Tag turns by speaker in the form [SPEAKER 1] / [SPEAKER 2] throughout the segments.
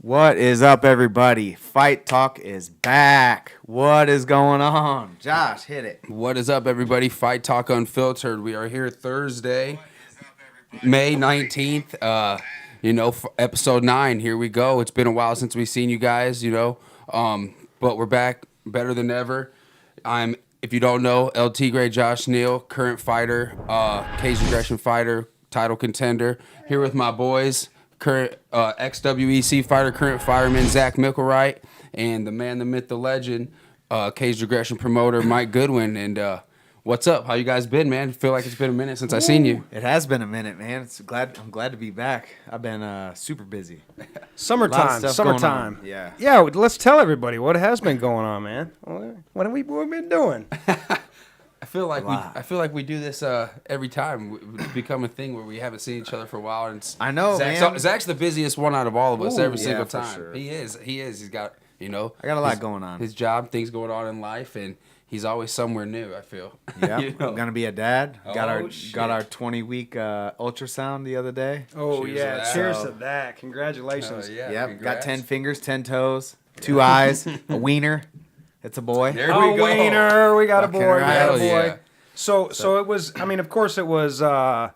[SPEAKER 1] What is up, everybody? Fight Talk is back. What is going on? Josh, hit it.
[SPEAKER 2] What is up, everybody? Fight Talk Unfiltered. We are here Thursday, May 19th. Episode 9. Here we go. It's been a while since we've seen you guys, but we're back better than ever. If you don't know, LT Grade Josh Neal, current fighter, cage aggression fighter, title contender. Here with my boys, current ex-WEC fighter, current fireman Zach Mickelwright, and the man, the myth, the legend, cage aggression promoter Mike Goodwin. And what's up? How you guys been, man? I feel like it's been a minute since I seen you.
[SPEAKER 1] It has been a minute, man. I'm glad to be back. I've been super busy.
[SPEAKER 3] Summertime.
[SPEAKER 1] Yeah.
[SPEAKER 3] Let's tell everybody what has been going on, man. What have we been doing?
[SPEAKER 2] I feel like we do this every time. It's become a thing where we haven't seen each other for a while. And
[SPEAKER 1] I know, man.
[SPEAKER 2] Zach's the busiest one out of all of us every
[SPEAKER 1] yeah,
[SPEAKER 2] single
[SPEAKER 1] for
[SPEAKER 2] time.
[SPEAKER 1] sure.
[SPEAKER 2] He is. He's got,
[SPEAKER 1] I got a lot going on.
[SPEAKER 2] His job, things going on in life, and he's always somewhere new, I feel.
[SPEAKER 1] Yeah, I'm gonna be a dad. Got our
[SPEAKER 2] shit.
[SPEAKER 1] 20-week ultrasound the other day.
[SPEAKER 3] Oh,
[SPEAKER 2] Cheers
[SPEAKER 3] yeah.
[SPEAKER 2] to that.
[SPEAKER 3] Cheers to that. Congratulations.
[SPEAKER 2] Yeah,
[SPEAKER 1] Yep,
[SPEAKER 2] congrats.
[SPEAKER 1] got 10 fingers, 10 toes, 2 eyes, a wiener. It's a boy.
[SPEAKER 2] There
[SPEAKER 3] Oh,
[SPEAKER 2] we go.
[SPEAKER 3] wiener. We got a
[SPEAKER 1] Fucking
[SPEAKER 3] boy. We
[SPEAKER 1] right.
[SPEAKER 3] got a
[SPEAKER 2] Hell
[SPEAKER 3] boy.
[SPEAKER 2] yeah.
[SPEAKER 3] So it was, of course it was, I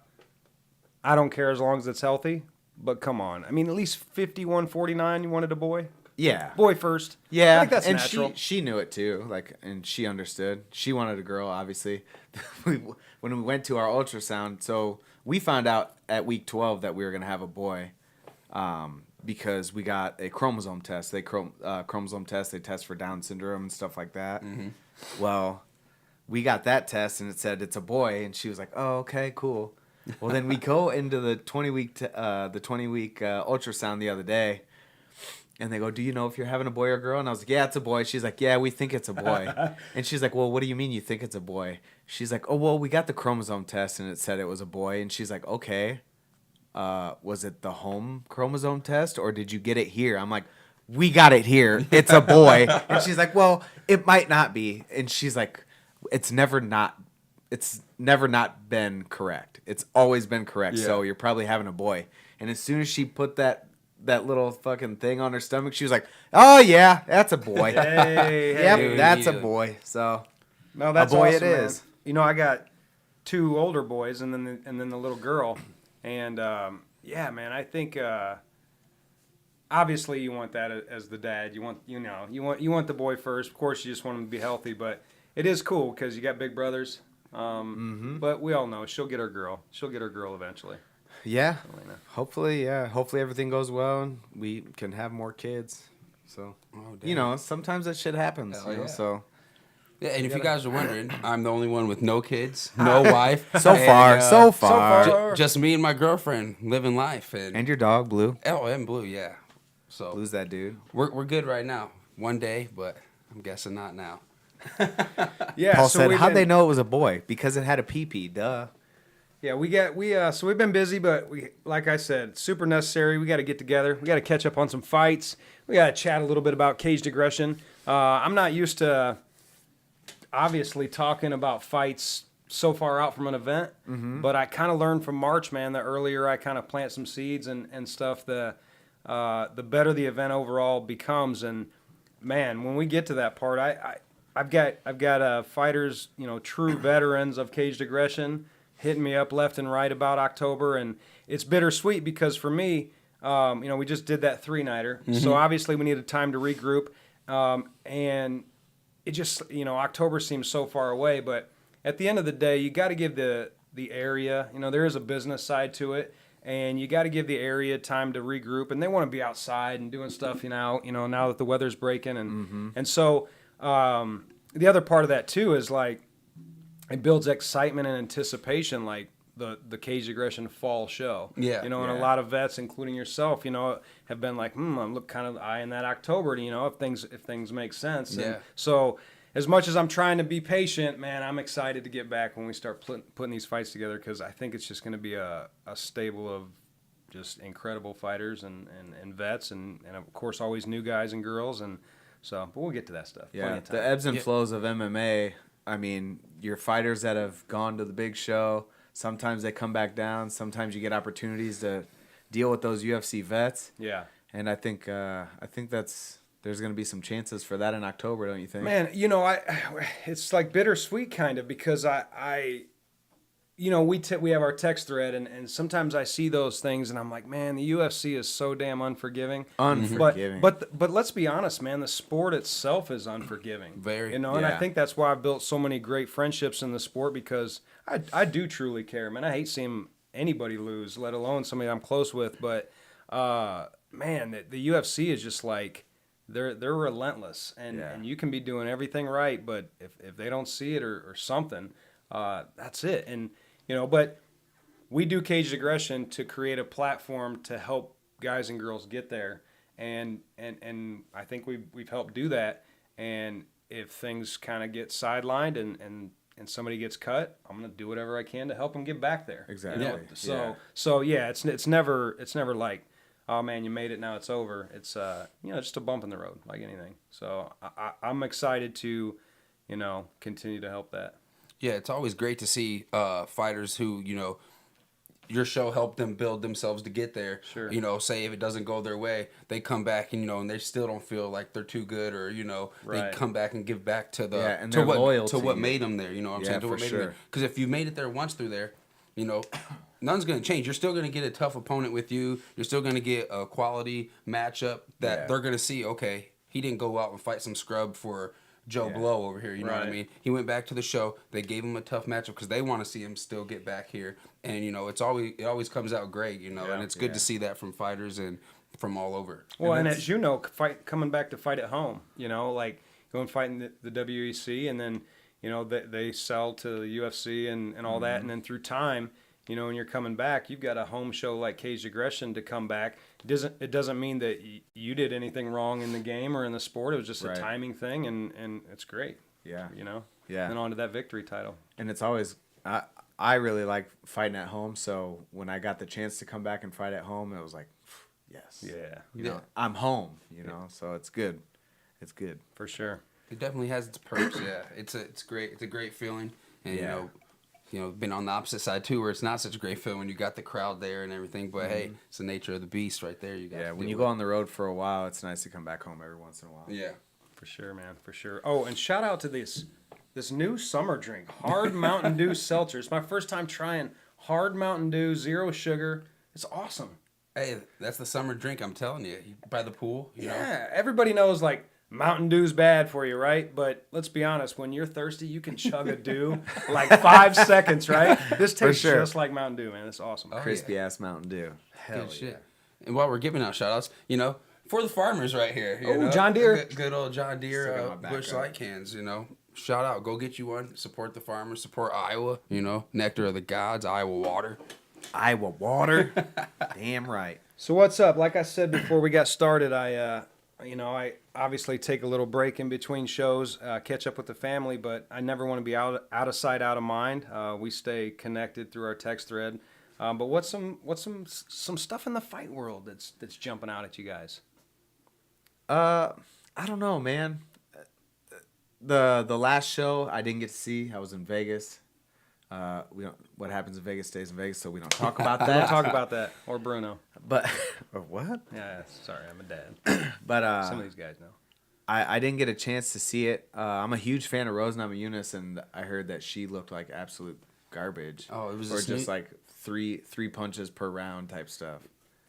[SPEAKER 3] don't care as long as it's healthy, but come on. I mean, at least 51, 49, you wanted a boy?
[SPEAKER 1] Yeah.
[SPEAKER 3] Boy first.
[SPEAKER 1] Yeah,
[SPEAKER 3] I think that's
[SPEAKER 1] and
[SPEAKER 3] natural.
[SPEAKER 1] she knew it too, and she understood. She wanted a girl, obviously. When we went to our ultrasound, so we found out at week 12 that we were gonna have a boy, because we got a chromosome test. Chromosome test. They test for Down syndrome and stuff like that.
[SPEAKER 2] Mm-hmm.
[SPEAKER 1] Well, we got that test and it said it's a boy, and she was like, "Oh, okay, cool." Well, then we go into the 20-week ultrasound the other day. And they go, "Do you know if you're having a boy or a girl?" And I was like, "Yeah, it's a boy." She's like, "Yeah, we think it's a boy." And she's like, "Well, what do you mean you think it's a boy?" She's like, "Oh, well, we got the chromosome test and it said it was a boy." And she's like, "Okay, was it the home chromosome test or did you get it here?" I'm like, "We got it here. It's a boy." And she's like, "Well, it might not be." And she's like, It's never not been correct. It's always been correct.
[SPEAKER 2] Yeah.
[SPEAKER 1] So you're probably having a boy." And as soon as she put that little fucking thing on her stomach, she was like, "Oh yeah, that's a boy."
[SPEAKER 3] Hey,
[SPEAKER 1] Yep,
[SPEAKER 3] hey.
[SPEAKER 1] that's a boy. So
[SPEAKER 3] No, that's
[SPEAKER 1] boy
[SPEAKER 3] awesome,
[SPEAKER 1] it
[SPEAKER 3] man.
[SPEAKER 1] is.
[SPEAKER 3] I got 2 older boys and then the little girl, and yeah, man, I think obviously you want that as the dad. You want the boy first. Of course, you just want him to be healthy, but it is cool because you got big brothers. But we all know she'll get her girl. She'll get her girl eventually.
[SPEAKER 1] yeah,
[SPEAKER 3] Elena.
[SPEAKER 1] hopefully everything goes well and we can have more kids. So sometimes that shit happens.
[SPEAKER 2] Hell yeah.
[SPEAKER 1] So
[SPEAKER 2] Yeah, and if you guys are wondering, I'm the only one with no kids, no wife.
[SPEAKER 1] so far.
[SPEAKER 2] Just me and my girlfriend living life.
[SPEAKER 1] And your dog Blue.
[SPEAKER 2] and Blue, yeah. So
[SPEAKER 1] Blue's that dude.
[SPEAKER 2] we're good right now. One day, but I'm guessing not now.
[SPEAKER 3] Yeah.
[SPEAKER 1] Paul
[SPEAKER 3] so
[SPEAKER 1] said,
[SPEAKER 3] we've
[SPEAKER 1] "How'd
[SPEAKER 3] been-
[SPEAKER 1] they know it was a boy? Because it had a pee-pee, duh."
[SPEAKER 3] Yeah, so we've been busy, but like I said, super necessary. We got to get together. We got to catch up on some fights. We got to chat a little bit about caged aggression. I'm not used to obviously talking about fights so far out from an event, but I kind of learned from March, man. The earlier I kind of plant some seeds and stuff, the better the event overall becomes. And man, when we get to that part, I've got fighters, true veterans of caged aggression, hitting me up left and right about October, and it's bittersweet because for me, we just did that 3-nighter, so obviously we needed time to regroup, and it just, October seems so far away, but at the end of the day, you got to give the area, there is a business side to it, and you got to give the area time to regroup, and they want to be outside and doing stuff, now that the weather's breaking, and so the other part of that too is like, it builds excitement and anticipation, like the cage aggression fall show.
[SPEAKER 2] Yeah.
[SPEAKER 3] And a lot of vets, including yourself, have been like, I'm kind of eyeing that October, if things make sense.
[SPEAKER 2] Yeah.
[SPEAKER 3] And so as much as I'm trying to be patient, man, I'm excited to get back when we start putting these fights together, because I think it's just going to be a stable of just incredible fighters and vets and of course always new guys and girls, and so, but we'll get to that stuff.
[SPEAKER 1] Yeah, the ebbs and flows of MMA. I mean, your fighters that have gone to the big show, sometimes they come back down. Sometimes you get opportunities to deal with those UFC vets.
[SPEAKER 3] Yeah.
[SPEAKER 1] And I think there's going to be some chances for that in October, don't you think?
[SPEAKER 3] Man, it's like bittersweet kind of, because we have our text thread, and sometimes I see those things and I'm like, man, the UFC is so damn unforgiving.
[SPEAKER 1] Unforgiving.
[SPEAKER 3] But let's be honest, man, the sport itself is unforgiving.
[SPEAKER 2] Very.
[SPEAKER 3] And I think that's why I've built so many great friendships in the sport, because I do truly care, man. I hate seeing anybody lose, let alone somebody I'm close with. But man, the UFC is just like, they're relentless, and you can be doing everything right, but if they don't see it or something, that's it. And but we do Caged Aggression to create a platform to help guys and girls get there, and I think we've helped do that. And if things kind of get sidelined and somebody gets cut, I'm gonna do whatever I can to help them get back there.
[SPEAKER 1] Exactly.
[SPEAKER 3] So it's never like, oh man, you made it, now it's over. It's just a bump in the road, like anything. So I'm excited to continue to help that.
[SPEAKER 2] Yeah, it's always great to see fighters who, your show helped them build themselves to get there.
[SPEAKER 3] Sure.
[SPEAKER 2] Say if it doesn't go their way, they come back and, and they still don't feel like they're too good, or,
[SPEAKER 3] Right.
[SPEAKER 2] they come back and give back to the
[SPEAKER 1] and
[SPEAKER 2] to
[SPEAKER 1] they're
[SPEAKER 2] what
[SPEAKER 1] loyal
[SPEAKER 2] to
[SPEAKER 1] to
[SPEAKER 2] what
[SPEAKER 1] you.
[SPEAKER 2] made them there. You know what I'm saying? To
[SPEAKER 1] for
[SPEAKER 2] what made
[SPEAKER 1] sure.
[SPEAKER 2] them there. Because if you made it there once through there, nothing's going to change. You're still going to get a tough opponent with you. You're still going to get a quality matchup that they're going to see, okay, he didn't go out and fight some scrub for Joe Blow over here, you know what I
[SPEAKER 3] Right.
[SPEAKER 2] mean? He went back to the show. They gave him a tough matchup because they want to see him still get back here. And it always comes out great, and it's good to see that from fighters and from all over.
[SPEAKER 3] Well, and as you know, coming back to fight at home, like going fighting the WEC, and then they sell to the UFC and all that, and then through time, when you're coming back, you've got a home show like Caged Aggression to come back. It doesn't mean that you did anything wrong in the game or in the sport. It was just a timing thing, and it's great.
[SPEAKER 1] Yeah.
[SPEAKER 3] And then on to that victory title.
[SPEAKER 1] And it's always I really like fighting at home, so when I got the chance to come back and fight at home, it was like, yes.
[SPEAKER 3] Yeah.
[SPEAKER 1] I'm home, so it's good. It's good.
[SPEAKER 3] For sure.
[SPEAKER 2] It definitely has its perks. Yeah, it's great. It's a great feeling, and been on the opposite side too, where it's not such a great feeling when you got the crowd there and everything. But hey, it's the nature of the beast right there. You got
[SPEAKER 1] when you go on the road for a while, it's nice to come back home every once in a while.
[SPEAKER 2] Yeah,
[SPEAKER 3] for sure, man, for sure. Oh, and shout out to this new summer drink, Hard Mountain Dew Seltzer. It's my first time trying Hard Mountain Dew, 0 sugar. It's awesome.
[SPEAKER 2] Hey, that's the summer drink. I'm telling you, by the pool. You know?
[SPEAKER 3] Everybody knows like Mountain Dew's bad for you, right? But let's be honest, when you're thirsty, you can chug a Dew like 5 seconds, right? This tastes just like Mountain Dew, man. It's awesome.
[SPEAKER 1] Crispy ass Mountain Dew. Hell
[SPEAKER 2] Good shit. And while we're giving out shout outs, for the farmers right here.
[SPEAKER 3] John Deere.
[SPEAKER 2] Good old John
[SPEAKER 1] Still
[SPEAKER 2] Deere
[SPEAKER 1] got my
[SPEAKER 2] Bush
[SPEAKER 1] back
[SPEAKER 2] Light cans, Shout out. Go get you one. Support the farmers. Support Iowa, Nectar of the Gods, Iowa water.
[SPEAKER 1] Iowa water. Damn right.
[SPEAKER 3] So what's up? Like I said before we got started, I obviously take a little break in between shows, catch up with the family, but I never want to be out of sight, out of mind. We stay connected through our text thread. But what's some stuff in the fight world that's jumping out at you guys?
[SPEAKER 1] I don't know, man. The last show I didn't get to see. I was in Vegas. What happens in Vegas stays in Vegas, so we don't talk about that.
[SPEAKER 3] Don't talk about that. Or Bruno.
[SPEAKER 1] But or what?
[SPEAKER 3] Yeah, sorry, I'm a dad.
[SPEAKER 1] But
[SPEAKER 3] Some of these guys know.
[SPEAKER 1] I didn't get a chance to see it. I'm a huge fan of Rose Namajunas, and I heard that she looked like absolute garbage.
[SPEAKER 2] Oh, it was
[SPEAKER 1] or just like three punches per round type stuff.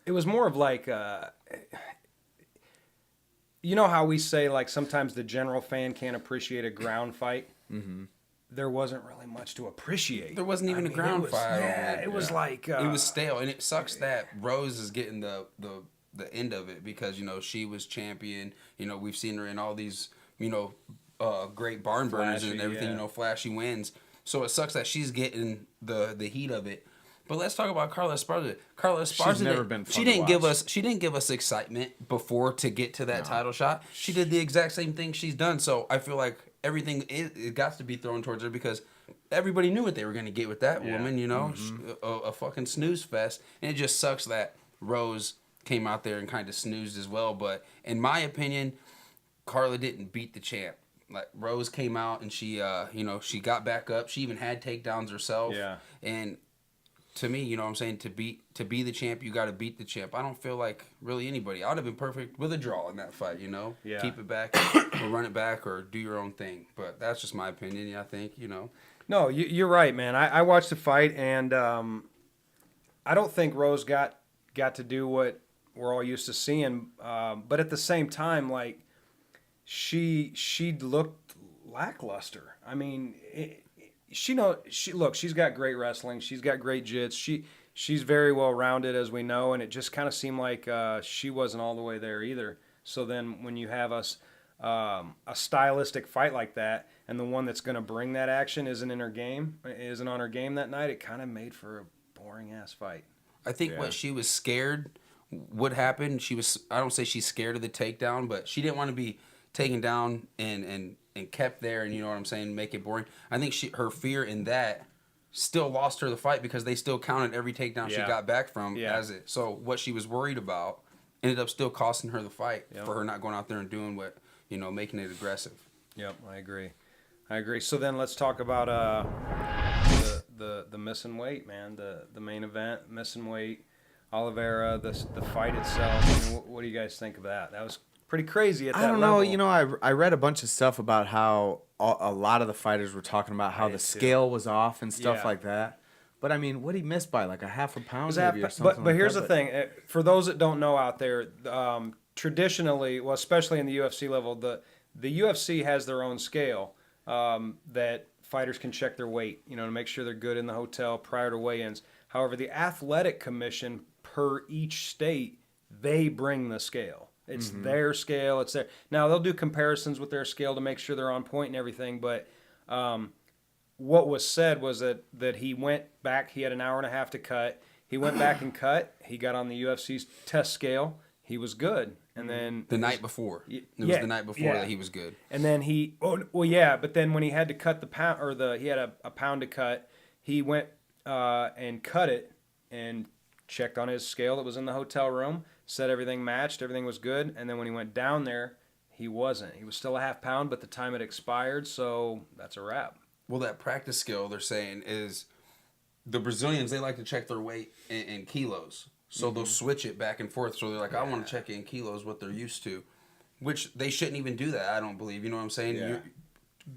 [SPEAKER 3] It was more of like, you know how we say like sometimes the general fan can't appreciate a ground fight. Mm-hmm. There wasn't really much to appreciate.
[SPEAKER 2] There wasn't even a ground fight.
[SPEAKER 3] Yeah, it was like
[SPEAKER 2] it was stale, and it sucks that Rose is getting the end of it because she was champion. We've seen her in all these great barn burners and everything. Flashy wins. So it sucks that she's getting the heat of it. But let's talk about Carla Esparza. Carla Esparza,
[SPEAKER 1] she's never been fun
[SPEAKER 2] she didn't give us excitement before to get to that title shot. She did the exact same thing she's done. So I feel like everything it got to be thrown towards her because everybody knew what they were going to get with that woman. Mm-hmm. A fucking snooze fest, and it just sucks that Rose came out there and kind of snoozed as well. But in my opinion, Carla didn't beat the champ. Like Rose came out and she she got back up. She even had takedowns herself.
[SPEAKER 3] Yeah.
[SPEAKER 2] And to me, you know what I'm saying, to be the champ, you got to beat the champ. I don't feel like really anybody. I would have been perfect with a draw in that fight, you know?
[SPEAKER 3] Yeah.
[SPEAKER 2] Keep it back or run it back or do your own thing. But that's just my opinion, I think, you know.
[SPEAKER 3] No, you're right, man. I watched the fight, and I don't think Rose got to do what we're all used to seeing. But at the same time, like, she looked lackluster. I mean, she's got great wrestling. She's got great jits. She's very well rounded, as we know, and it just kind of seemed like she wasn't all the way there either. So then when you have a stylistic fight like that, and the one that's going to bring that action isn't on her game that night, it kind of made for a boring ass fight.
[SPEAKER 2] I think what she was scared would happen. I don't say she's scared of the takedown, but she didn't want to be taken down and kept there, and you know what I'm saying, make it boring. I think her fear in that still lost her the fight because they still counted every takedown she got back from as it. So what she was worried about ended up still costing her the fight for her not going out there and doing what, you know, making it aggressive.
[SPEAKER 3] Yep, I agree. So then let's talk about the missing weight, man. The main event, missing weight, Oliveira, the fight itself. I mean, what do you guys think of that? That was pretty crazy at that level.
[SPEAKER 1] I don't know. You know, I read a bunch of stuff about how a lot of the fighters were talking about how the scale was off and stuff like that. But I mean, what he missed by like a half a pound maybe or something.
[SPEAKER 3] But here's the thing: for those that don't know out there, traditionally, well, especially in the UFC level, the UFC has their own scale that fighters can check their weight, you know, to make sure they're good in the hotel prior to weigh-ins. However, the Athletic Commission per each state, they bring the scale. It's their scale. It's their. Now they'll do comparisons with their scale to make sure they're on point and everything. But what was said was that he went back. He had an hour and a half to cut. He went back and cut. He got on the UFC's test scale. He was good. And then
[SPEAKER 2] the night before, it was the night before that he was good.
[SPEAKER 3] And then but then when he had to cut the pound, he had a pound to cut, he went and cut it and checked on his scale that was in the hotel room, said everything matched, everything was good. And then when he went down there, he wasn't. He was still a half pound, but the time had expired, so that's a wrap.
[SPEAKER 2] Well, that practice scale they're saying is the Brazilians, they like to check their weight in kilos. So they'll switch it back and forth. So they're like, I want to check it in kilos, what they're used to. Which they shouldn't even do that, I don't believe. You know what I'm saying?
[SPEAKER 1] Yeah.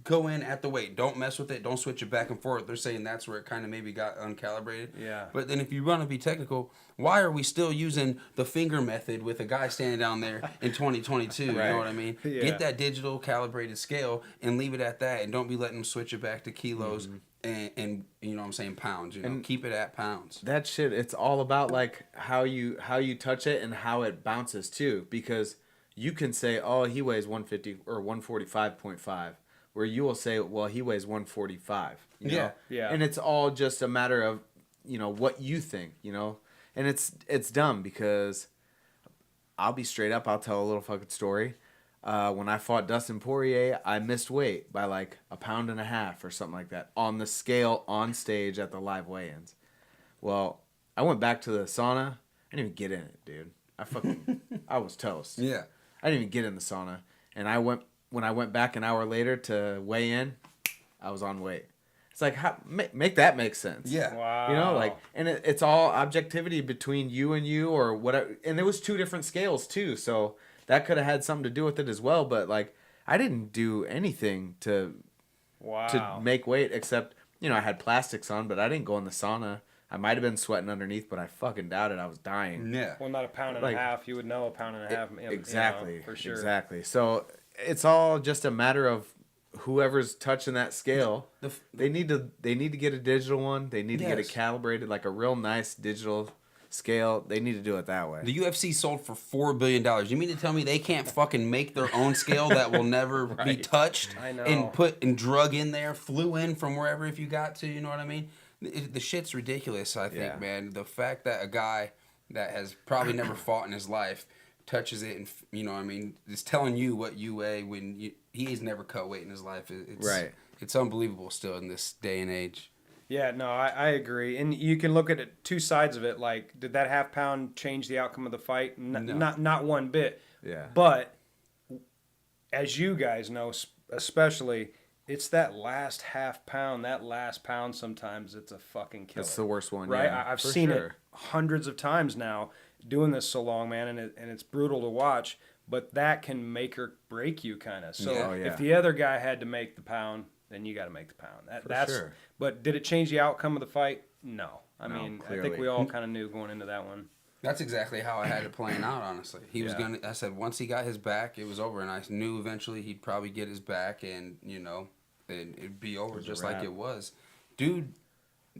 [SPEAKER 2] Go in at the weight. Don't mess with it. Don't switch it back and forth. They're saying that's where it kind of maybe got uncalibrated.
[SPEAKER 3] Yeah.
[SPEAKER 2] But then if you want to be technical, why are we still using the finger method with a guy standing down there in 2022? You know what I mean?
[SPEAKER 3] Yeah.
[SPEAKER 2] Get that digital calibrated scale and leave it at that. And don't be letting them switch it back to kilos and you know what I'm saying, pounds. You know, and keep it at pounds.
[SPEAKER 1] That shit, it's all about like how you touch it and how it bounces too. Because you can say, oh, he weighs 150 or 145.5. Where you will say, well, he weighs 145. You know?
[SPEAKER 3] Yeah.
[SPEAKER 1] And it's all just a matter of, you know, what you think, you know? And it's dumb because I'll be straight up. I'll tell a little fucking story. When I fought Dustin Poirier, I missed weight by like a pound and a half or something like that on the scale on stage at the live weigh-ins. Well, I went back to the sauna. I didn't even get in it, dude. I was toast.
[SPEAKER 2] Yeah.
[SPEAKER 1] I didn't even get in the sauna. And when I went back an hour later to weigh in, I was on weight. It's like, make that make sense.
[SPEAKER 2] Yeah.
[SPEAKER 3] Wow.
[SPEAKER 1] You know, like, and it's all objectivity between you or whatever. And there was 2 different scales too, so that could have had something to do with it as well. But like, I didn't do anything to make weight except, you know, I had plastics on, but I didn't go in the sauna. I might have been sweating underneath, but I fucking doubted I was dying.
[SPEAKER 2] Yeah.
[SPEAKER 3] Well, not a pound and a half. You would know a pound and a half.
[SPEAKER 1] Exactly.
[SPEAKER 3] You know, for sure.
[SPEAKER 1] Exactly. So it's all just a matter of whoever's touching that scale. They need to get a digital one. They need to get it calibrated, like a real nice digital scale. They need to do it that way.
[SPEAKER 2] The UFC sold for $4 billion. You mean to tell me they can't fucking make their own scale that will never be touched?
[SPEAKER 3] I know.
[SPEAKER 2] And put and drug in there, flew in from wherever if you got to, you know what I mean? The shit's ridiculous, I think, man. The fact that a guy that has probably never fought in his life touches it and, you know what I mean, is telling you what you weigh when he's never cut weight in his life. It's unbelievable still in this day and age.
[SPEAKER 3] Yeah, no, I agree. And you can look at it 2 sides of it. Like, did that half pound change the outcome of the fight?
[SPEAKER 2] No.
[SPEAKER 3] Not one bit.
[SPEAKER 1] Yeah.
[SPEAKER 3] But as you guys know, especially, it's that last half pound. That last pound, sometimes it's a fucking killer.
[SPEAKER 1] That's the worst one,
[SPEAKER 3] right?
[SPEAKER 1] yeah,
[SPEAKER 3] I've
[SPEAKER 1] for
[SPEAKER 3] seen
[SPEAKER 1] sure.
[SPEAKER 3] it hundreds of times now, doing this so long, man, and it's brutal to watch. But that can make or break you, kind of. So
[SPEAKER 1] Oh, yeah.
[SPEAKER 3] if the other guy had to make the pound, then you got to make the pound. That's
[SPEAKER 1] sure.
[SPEAKER 3] But did it change the outcome of the fight? No. I
[SPEAKER 1] No,
[SPEAKER 3] mean, I
[SPEAKER 1] clearly.
[SPEAKER 3] think we all kind of knew going into that one.
[SPEAKER 2] That's exactly how I had it playing out, honestly. He was
[SPEAKER 3] Yeah.
[SPEAKER 2] gonna. I said once he got his back, it was over, and I knew eventually he'd probably get his back, and it'd be over just like
[SPEAKER 1] wrap.
[SPEAKER 2] it was.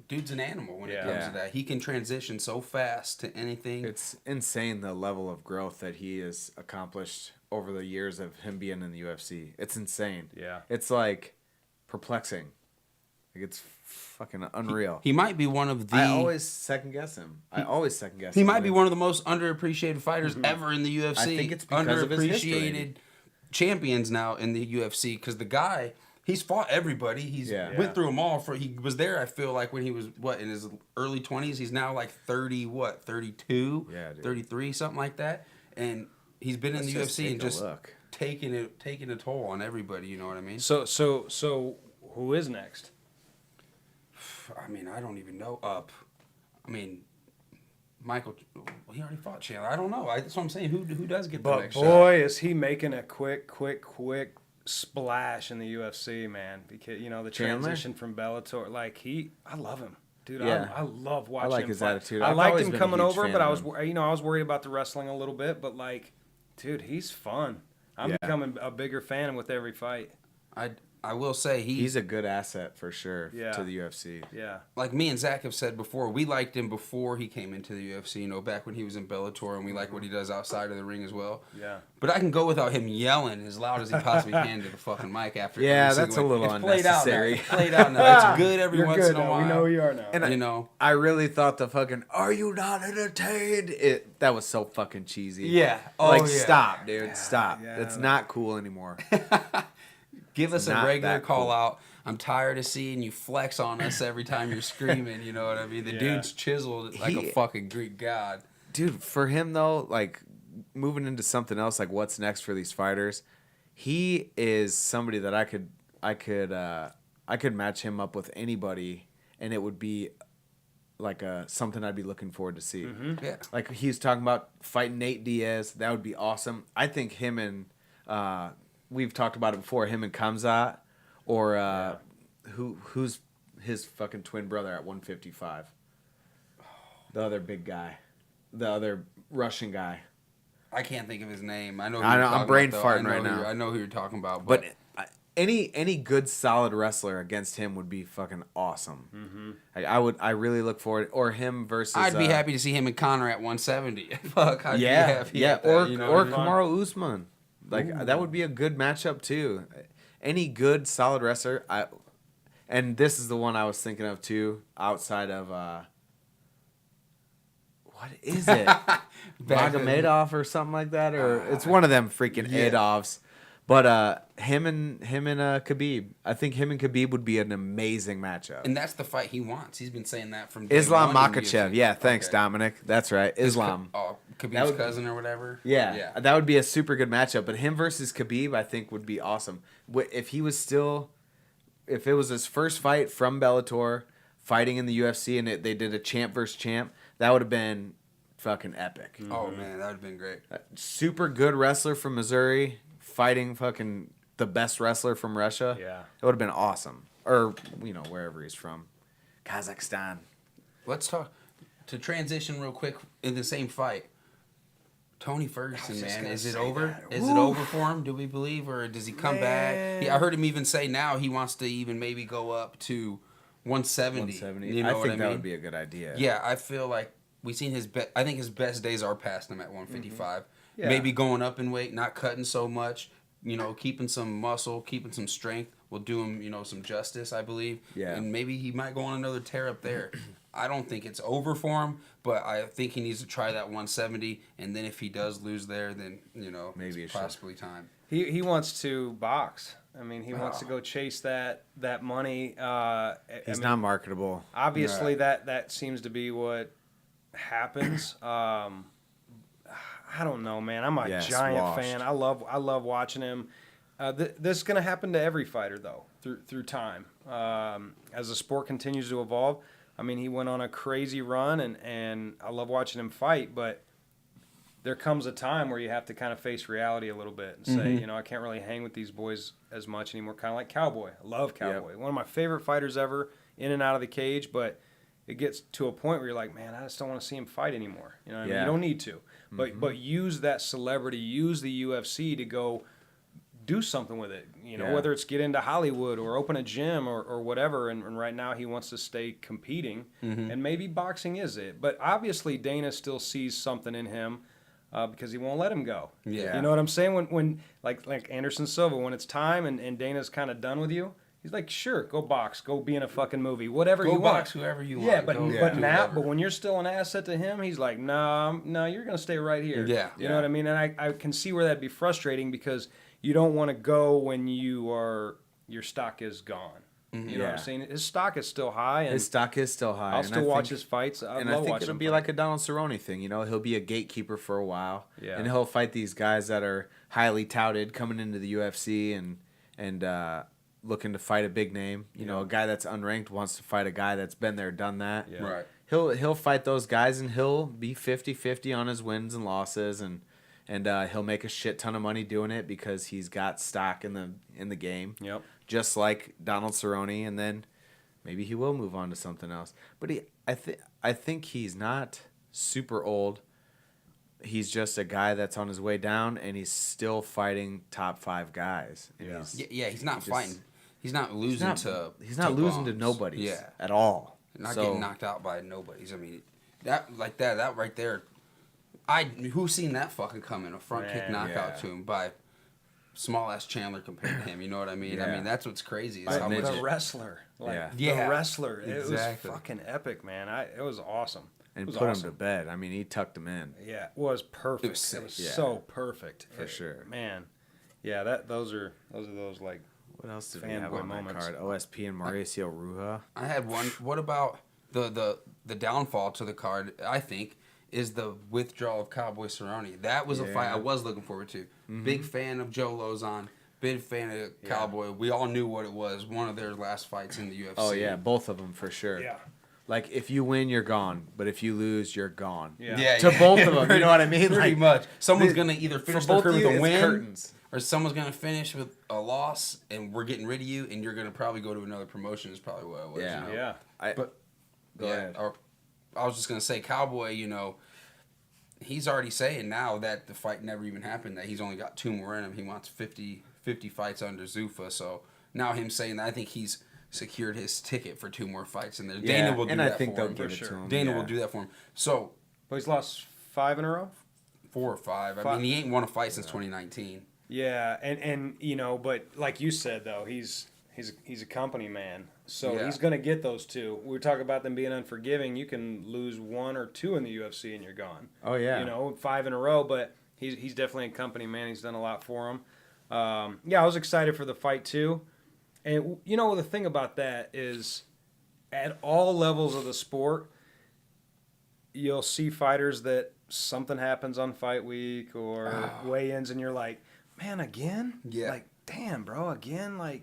[SPEAKER 2] Dude's an animal when it
[SPEAKER 3] Yeah.
[SPEAKER 2] comes
[SPEAKER 1] Yeah.
[SPEAKER 2] to that. He can transition so fast to anything.
[SPEAKER 1] It's insane the level of growth that he has accomplished over the years of him being in the UFC. It's insane.
[SPEAKER 3] Yeah.
[SPEAKER 1] It's like perplexing. Like it's fucking unreal.
[SPEAKER 2] He might be one of the.
[SPEAKER 1] I always second guess him.
[SPEAKER 2] He might be one of the most underappreciated fighters ever in the UFC.
[SPEAKER 1] I think it's because of his history.
[SPEAKER 2] Underappreciated champions now in the UFC because the guy, he's fought everybody. He's
[SPEAKER 1] Yeah.
[SPEAKER 2] went through them all. He was there, I feel like, when he was, in his early 20s. He's now like 32,
[SPEAKER 1] Yeah, dude.
[SPEAKER 2] 33, something like that. And he's been in the
[SPEAKER 1] Let's just
[SPEAKER 2] UFC and
[SPEAKER 1] take a
[SPEAKER 2] just
[SPEAKER 1] look.
[SPEAKER 2] taking a toll on everybody, you know what I mean?
[SPEAKER 3] So who is next?
[SPEAKER 2] I mean, I don't even know. Michael, he already fought Chandler. I don't know. That's what I'm saying. Who does get the
[SPEAKER 3] But
[SPEAKER 2] next
[SPEAKER 3] boy, is he making a quick splash in the UFC, man. Because the
[SPEAKER 1] Chandler?
[SPEAKER 3] transition from Bellator, I love him, dude.
[SPEAKER 1] Yeah.
[SPEAKER 3] I love watching.
[SPEAKER 1] like
[SPEAKER 3] him
[SPEAKER 1] his
[SPEAKER 3] fight.
[SPEAKER 1] attitude.
[SPEAKER 3] I
[SPEAKER 1] I've
[SPEAKER 3] liked
[SPEAKER 1] always
[SPEAKER 3] him
[SPEAKER 1] been a
[SPEAKER 3] coming
[SPEAKER 1] huge
[SPEAKER 3] over,
[SPEAKER 1] fan
[SPEAKER 3] but
[SPEAKER 1] of
[SPEAKER 3] I was worried about the wrestling a little bit. But dude, he's fun. I'm
[SPEAKER 1] Yeah.
[SPEAKER 3] becoming a bigger fan with every fight.
[SPEAKER 2] I will say
[SPEAKER 1] He's a good asset for sure
[SPEAKER 3] Yeah.
[SPEAKER 1] to the UFC.
[SPEAKER 3] Yeah.
[SPEAKER 2] like me and Zach have said before, we liked him before he came into the UFC, back when he was in Bellator, and we like what he does outside of the ring as well.
[SPEAKER 3] Yeah.
[SPEAKER 2] But I can go without him yelling as loud as he possibly can to the fucking mic after.
[SPEAKER 1] Yeah,
[SPEAKER 2] every
[SPEAKER 1] that's
[SPEAKER 2] single
[SPEAKER 1] a little
[SPEAKER 2] It's played out now.
[SPEAKER 1] unnecessary.
[SPEAKER 2] It's played out now. It's good every
[SPEAKER 3] You're
[SPEAKER 2] once
[SPEAKER 3] good
[SPEAKER 2] in a
[SPEAKER 3] now.
[SPEAKER 2] while.
[SPEAKER 3] We know who you are now.
[SPEAKER 1] And I really thought the fucking "Are you not entertained?" That was so fucking cheesy.
[SPEAKER 2] Yeah.
[SPEAKER 1] Stop, dude. Stop.
[SPEAKER 3] yeah.
[SPEAKER 1] It's not cool anymore.
[SPEAKER 2] Give us a
[SPEAKER 1] not
[SPEAKER 2] regular
[SPEAKER 1] that
[SPEAKER 2] call
[SPEAKER 1] cool.
[SPEAKER 2] out. I'm tired of seeing you flex on us every time you're screaming. You know what I mean? The
[SPEAKER 3] Yeah.
[SPEAKER 2] dude's chiseled like a fucking Greek god.
[SPEAKER 1] Dude, for him though, like moving into something else, like what's next for these fighters, he is somebody that I could match him up with anybody, and it would be like something I'd be looking forward to see.
[SPEAKER 2] Yeah.
[SPEAKER 1] Like he's talking about fighting Nate Diaz, that would be awesome. I think him and we've talked about it before, him and Kamzat, or who's his fucking twin brother at 155. The other big guy. The other Russian guy.
[SPEAKER 2] I can't think of his name. I know. Who
[SPEAKER 1] I
[SPEAKER 2] you're
[SPEAKER 1] know, I'm
[SPEAKER 2] talking
[SPEAKER 1] brain
[SPEAKER 2] about, though.
[SPEAKER 1] farting
[SPEAKER 2] I know
[SPEAKER 1] right
[SPEAKER 2] who
[SPEAKER 1] now.
[SPEAKER 2] I know who you're talking about,
[SPEAKER 1] But any good solid wrestler against him would be fucking awesome. I really look forward, or him versus.
[SPEAKER 2] I'd be happy to see him and Connor at 170. Fuck, I'd be happy at that,
[SPEAKER 1] or
[SPEAKER 2] you know what I mean?
[SPEAKER 1] Kamaru Usman. Like that would be a good matchup too. Any good solid wrestler, and this is the one I was thinking of too, outside of what is it? Magomedov or something like that, or it's one of them freaking Adovs. But him and Khabib, I think him and Khabib would be an amazing matchup.
[SPEAKER 2] And that's the fight he wants. He's been saying that from day
[SPEAKER 1] Islam
[SPEAKER 2] one in the
[SPEAKER 1] Makhachev,
[SPEAKER 2] UFC.
[SPEAKER 1] yeah, thanks
[SPEAKER 2] Okay.
[SPEAKER 1] Dominic, that's right, Islam.
[SPEAKER 2] Khabib's
[SPEAKER 1] That would-
[SPEAKER 2] cousin or whatever.
[SPEAKER 1] Yeah, that would be a super good matchup. But him versus Khabib, I think, would be awesome. If it was his first fight from Bellator, fighting in the UFC, and they did a champ versus champ, that would have been fucking epic.
[SPEAKER 2] Oh man, that would have been great.
[SPEAKER 1] Super good wrestler from Missouri, fighting fucking the best wrestler from Russia.
[SPEAKER 3] Yeah.
[SPEAKER 1] It would have been awesome. Or, wherever he's from. Kazakhstan.
[SPEAKER 2] Let's talk to transition real quick in the same fight. Tony Ferguson, man, is it over? Is it over for him? Do we believe, or does he come back? I heard him even say now he wants to even maybe go up to 170.
[SPEAKER 1] 170.
[SPEAKER 2] You know
[SPEAKER 1] I
[SPEAKER 2] what
[SPEAKER 1] think
[SPEAKER 2] I
[SPEAKER 1] that
[SPEAKER 2] mean?
[SPEAKER 1] would be a good idea.
[SPEAKER 2] Yeah, I feel like we've seen his best. I think his best days are past him at 155.
[SPEAKER 3] Yeah.
[SPEAKER 2] Maybe going up in weight, not cutting so much. Keeping some muscle, keeping some strength will do him, some justice, I believe.
[SPEAKER 1] Yeah.
[SPEAKER 2] And maybe he might go on another tear up there. I don't think it's over for him, but I think he needs to try that 170. And then if he does lose there, then
[SPEAKER 1] Maybe
[SPEAKER 2] it's
[SPEAKER 1] it should.
[SPEAKER 2] possibly time.
[SPEAKER 3] He wants to box. I mean, he wants to go chase that money.
[SPEAKER 1] He's not marketable.
[SPEAKER 3] Obviously, that seems to be what happens. I don't know, man. I'm a giant
[SPEAKER 1] washed.
[SPEAKER 3] fan. I love watching him. This is going to happen to every fighter, though, through time. As the sport continues to evolve, I mean, he went on a crazy run, and I love watching him fight, but there comes a time where you have to kind of face reality a little bit and say, you know, I can't really hang with these boys as much anymore, kind of like Cowboy. I love Cowboy. Yep. One of my favorite fighters ever, in and out of the cage, but it gets to a point where you're like, man, I just don't want to see him fight anymore. You know what I mean? You don't need to. But use that celebrity, use the UFC to go do something with it, you know, whether it's get into Hollywood or open a gym or whatever. And right now he wants to stay competing, and maybe boxing is it. But obviously Dana still sees something in him because he won't let him go.
[SPEAKER 2] Yeah.
[SPEAKER 3] You know what I'm saying? When like Anderson Silva, when it's time and Dana's kind of done with you, he's like, sure, go box, go be in a fucking movie, whatever you want.
[SPEAKER 2] Go box whoever you want.
[SPEAKER 3] Yeah, but when you're still an asset to him, he's like, no, you're going to stay right here.
[SPEAKER 2] Yeah.
[SPEAKER 3] You know what I mean? And I can see where that'd be frustrating because you don't want to go when your stock is gone. You know what I'm saying? His stock is still high. And
[SPEAKER 1] his stock is still high.
[SPEAKER 3] I'll still watch his fights. I
[SPEAKER 1] think it'll be like a Donald Cerrone thing. You know, he'll be a gatekeeper for a while.
[SPEAKER 3] Yeah.
[SPEAKER 1] And he'll fight these guys that are highly touted coming into the UFC and looking to fight a big name. You know, a guy that's unranked wants to fight a guy that's been there, done that.
[SPEAKER 3] Yeah.
[SPEAKER 2] Right.
[SPEAKER 1] He'll fight those guys, and he'll be 50-50 on his wins and losses, and he'll make a shit ton of money doing it because he's got stock in the game.
[SPEAKER 3] Yep.
[SPEAKER 1] Just like Donald Cerrone, and then maybe he will move on to something else. But I think he's not super old. He's just a guy that's on his way down, and he's still fighting top 5 guys. And
[SPEAKER 2] he's not fighting. He's not losing to.
[SPEAKER 1] He's not losing to nobodies. At all.
[SPEAKER 2] Not getting knocked out by nobodies. I mean, that right there. Who's seen that fucking coming? A front kick knockout to him by small ass Chandler compared to him. You know what I mean?
[SPEAKER 1] Yeah.
[SPEAKER 2] I mean that's what's crazy.
[SPEAKER 3] Is how much the wrestler. The wrestler. It was fucking epic, man. It was awesome.
[SPEAKER 1] And put him to bed. I mean, he tucked him in.
[SPEAKER 3] Yeah, it was perfect. It was so perfect.
[SPEAKER 1] For sure.
[SPEAKER 3] Man. Yeah, those are those like.
[SPEAKER 1] What else did we have on my card? OSP and Mauricio Ruja.
[SPEAKER 2] I had one. What about the downfall to the card? I think is the withdrawal of Cowboy Cerrone. That was a fight I was looking forward to. Big fan of Joe Lozon. Big fan of Cowboy. We all knew what it was. One of their last fights in the UFC.
[SPEAKER 1] Oh yeah, both of them for sure.
[SPEAKER 3] Yeah.
[SPEAKER 1] Like if you win, you're gone. But if you lose, you're gone.
[SPEAKER 3] Yeah.
[SPEAKER 1] To both of them, you know what I mean?
[SPEAKER 2] Pretty much. Someone's gonna either finish their career with a win,
[SPEAKER 1] curtains.
[SPEAKER 2] or someone's gonna finish with a loss, and we're getting rid of you, and you're gonna probably go to another promotion. Is probably what it was.
[SPEAKER 1] Yeah.
[SPEAKER 2] You know?
[SPEAKER 3] Yeah.
[SPEAKER 1] Go ahead.
[SPEAKER 2] Or I was just gonna say, Cowboy. You know, he's already saying now that the fight never even happened. That he's only got 2 more in him. He wants 50 fights under Zuffa. So now him saying that, I think he's secured his ticket for 2 more fights in there. Dana will do that for him.
[SPEAKER 1] they'll give it to him.
[SPEAKER 2] Dana will do that for him. So,
[SPEAKER 3] but he's lost 5 in a row.
[SPEAKER 2] 4 or 5. I mean, he ain't won a fight since 2019.
[SPEAKER 3] Yeah, and you know, but like you said though, he's a company man, so he's gonna get those 2. We were talking about them being unforgiving. You can lose 1 or 2 in the UFC and you're gone.
[SPEAKER 1] Oh yeah.
[SPEAKER 3] You know, 5 in a row, but he's definitely a company man. He's done a lot for him. I was excited for the fight too. And, you know, the thing about that is at all levels of the sport, you'll see fighters that something happens on fight week or weigh-ins, and you're like, man, again?
[SPEAKER 2] Yeah.
[SPEAKER 3] Like, damn, bro, again? Like,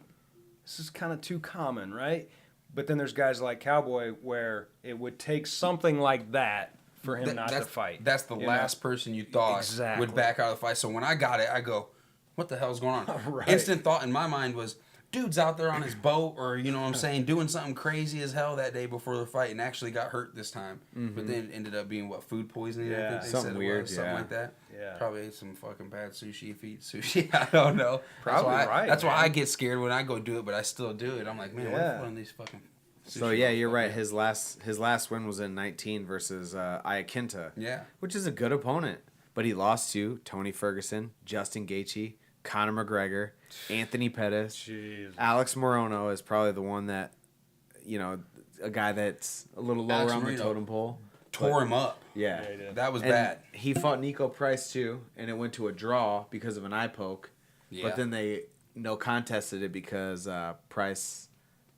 [SPEAKER 3] this is kind of too common, right? But then there's guys like Cowboy where it would take something like that for him not to fight.
[SPEAKER 2] That's the last person you thought would back out of the fight. So when I got it, I go, what the hell's going on?
[SPEAKER 3] Right.
[SPEAKER 2] Instant thought in my mind was, dude's out there on his boat or, you know what I'm saying, doing something crazy as hell that day before the fight and actually got hurt this time. But then ended up being, food poisoning?
[SPEAKER 3] Yeah.
[SPEAKER 2] I think they
[SPEAKER 1] Something
[SPEAKER 2] said it
[SPEAKER 1] weird,
[SPEAKER 2] was, something like that.
[SPEAKER 3] Yeah.
[SPEAKER 2] Probably ate some fucking bad sushi if he eats sushi. I don't know.
[SPEAKER 3] Probably
[SPEAKER 2] That's why
[SPEAKER 3] man.
[SPEAKER 2] I get scared when I go do it, but I still do it. I'm like, man, what if one of these fucking...
[SPEAKER 1] So yeah, you're right. His last win was in 19 versus Iaquinta.
[SPEAKER 2] Yeah.
[SPEAKER 1] Which is a good opponent. But he lost to Tony Ferguson, Justin Gaethje, Conor McGregor, Anthony Pettis.
[SPEAKER 3] Jeez.
[SPEAKER 1] Alex Morono is probably the one that, you know, a guy that's a little lower on the totem pole.
[SPEAKER 2] Tore him up.
[SPEAKER 1] Yeah.
[SPEAKER 3] Yeah, he did.
[SPEAKER 2] That was
[SPEAKER 1] And
[SPEAKER 2] bad.
[SPEAKER 1] he fought Nico Price too, and it went to a draw because of an eye poke.
[SPEAKER 2] Yeah.
[SPEAKER 1] But then they no contested it because Price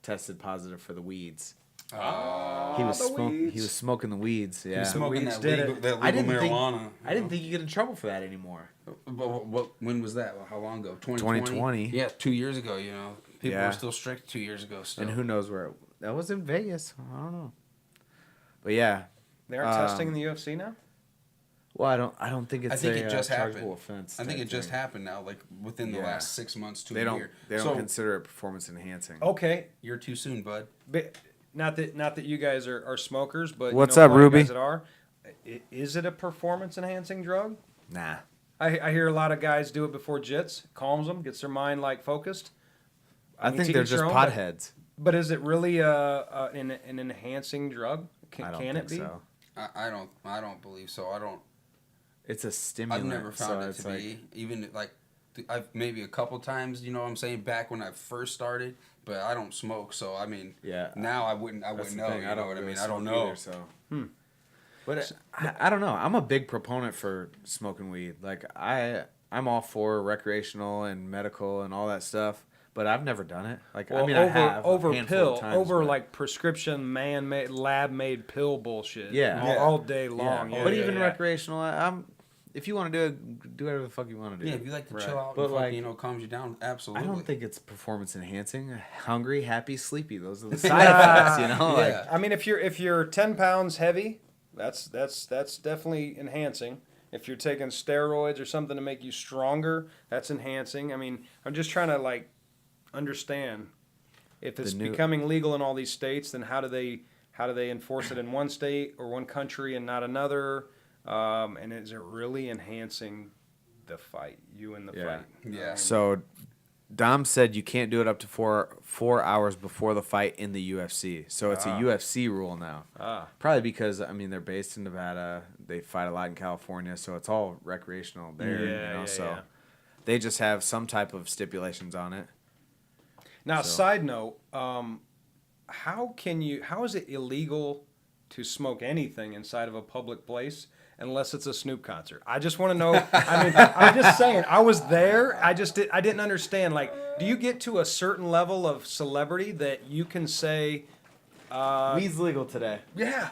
[SPEAKER 1] tested positive for the weeds. He was smoking the weeds. Yeah.
[SPEAKER 2] He was smoking
[SPEAKER 3] weeds
[SPEAKER 2] that
[SPEAKER 3] did
[SPEAKER 2] legal,
[SPEAKER 3] it.
[SPEAKER 2] that
[SPEAKER 1] I
[SPEAKER 2] legal
[SPEAKER 1] didn't think
[SPEAKER 2] marijuana.
[SPEAKER 1] I didn't think you get in trouble for that anymore.
[SPEAKER 2] When was that? How long ago?
[SPEAKER 1] 2020.
[SPEAKER 2] Yeah, 2 years ago. People
[SPEAKER 1] Yeah.
[SPEAKER 2] were still strict 2 years ago. Still.
[SPEAKER 1] And who knows where that was in Vegas. I don't know. But yeah.
[SPEAKER 3] They aren't testing in the UFC now?
[SPEAKER 1] Well, I don't think it's
[SPEAKER 2] I think it just
[SPEAKER 1] chargeable
[SPEAKER 2] happened.
[SPEAKER 1] offense.
[SPEAKER 2] I think
[SPEAKER 1] type
[SPEAKER 2] it just
[SPEAKER 1] thing.
[SPEAKER 2] happened now, like within the last 6 months to
[SPEAKER 1] They
[SPEAKER 2] a
[SPEAKER 1] don't
[SPEAKER 2] year.
[SPEAKER 1] they don't
[SPEAKER 2] So,
[SPEAKER 1] consider it performance enhancing.
[SPEAKER 3] Okay.
[SPEAKER 2] you're too soon, bud.
[SPEAKER 3] But not that you guys are smokers, but
[SPEAKER 1] What's
[SPEAKER 3] you know,
[SPEAKER 1] up,
[SPEAKER 3] a lot of
[SPEAKER 1] Ruby?
[SPEAKER 3] guys that are. Is it a performance enhancing drug?
[SPEAKER 1] Nah.
[SPEAKER 3] I hear a lot of guys do it before jits, calms them, gets their mind like focused.
[SPEAKER 1] I
[SPEAKER 3] mean,
[SPEAKER 1] think
[SPEAKER 3] to
[SPEAKER 1] they're
[SPEAKER 3] each their
[SPEAKER 1] just
[SPEAKER 3] own,
[SPEAKER 1] potheads.
[SPEAKER 3] But is it really an enhancing drug?
[SPEAKER 1] I don't
[SPEAKER 3] Can
[SPEAKER 1] think
[SPEAKER 3] it be?
[SPEAKER 1] so.
[SPEAKER 2] I don't believe so.
[SPEAKER 1] It's a stimulant.
[SPEAKER 2] I've never found
[SPEAKER 1] so
[SPEAKER 2] it
[SPEAKER 1] it's
[SPEAKER 2] to
[SPEAKER 1] like,
[SPEAKER 2] be. Even like, I've maybe a couple times. You know what I'm saying? Back when I first started, but I don't smoke. So I mean,
[SPEAKER 1] Yeah.
[SPEAKER 2] Now I wouldn't
[SPEAKER 1] That's
[SPEAKER 2] know.
[SPEAKER 1] the
[SPEAKER 2] You
[SPEAKER 1] thing.
[SPEAKER 2] know what I
[SPEAKER 1] really
[SPEAKER 2] mean? I don't
[SPEAKER 1] smoke
[SPEAKER 2] know.
[SPEAKER 1] either, so. But I don't know. I'm a big proponent for smoking weed. Like I'm all for recreational and medical and all that stuff. But I've never done it. Like
[SPEAKER 3] Well,
[SPEAKER 1] I mean, I have
[SPEAKER 3] over
[SPEAKER 1] a handful of
[SPEAKER 3] pill,
[SPEAKER 1] times,
[SPEAKER 3] over
[SPEAKER 1] but-
[SPEAKER 3] like prescription man-made, lab-made pill bullshit.
[SPEAKER 1] Yeah.
[SPEAKER 3] all day long. Yeah.
[SPEAKER 1] but
[SPEAKER 3] yeah,
[SPEAKER 1] even
[SPEAKER 3] yeah.
[SPEAKER 1] recreational, if you want to do it, do whatever the fuck you want to do.
[SPEAKER 2] Yeah, if you like to
[SPEAKER 1] Right.
[SPEAKER 2] chill out,
[SPEAKER 1] But
[SPEAKER 2] and
[SPEAKER 1] like,
[SPEAKER 2] calms you down.
[SPEAKER 1] I
[SPEAKER 2] Absolutely.
[SPEAKER 1] don't think it's performance enhancing. Hungry, happy, sleepy. Those are the side effects. You know. Like,
[SPEAKER 2] Yeah.
[SPEAKER 3] I mean, if you're 10 pounds heavy, that's definitely enhancing. If you're taking steroids or something to make you stronger, that's enhancing. I mean, I'm just trying to like understand if it's becoming legal in all these states, then how do they enforce it in one state or one country and not another? And is it really enhancing the fight, you and the fight?
[SPEAKER 2] Yeah.
[SPEAKER 1] So, Dom said you can't do it up to 4 hours before the fight in the UFC. So it's a UFC rule now. Probably because they're based in Nevada. They fight a lot in California, so it's all recreational there. So they just have some type of stipulations on it.
[SPEAKER 3] Now, side note, how is it illegal to smoke anything inside of a public place unless it's a Snoop concert? I just want to know. I mean, I'm just saying. I was there. I didn't understand. Like, do you get to a certain level of celebrity that you can say,
[SPEAKER 1] Weed's legal today.
[SPEAKER 3] yeah,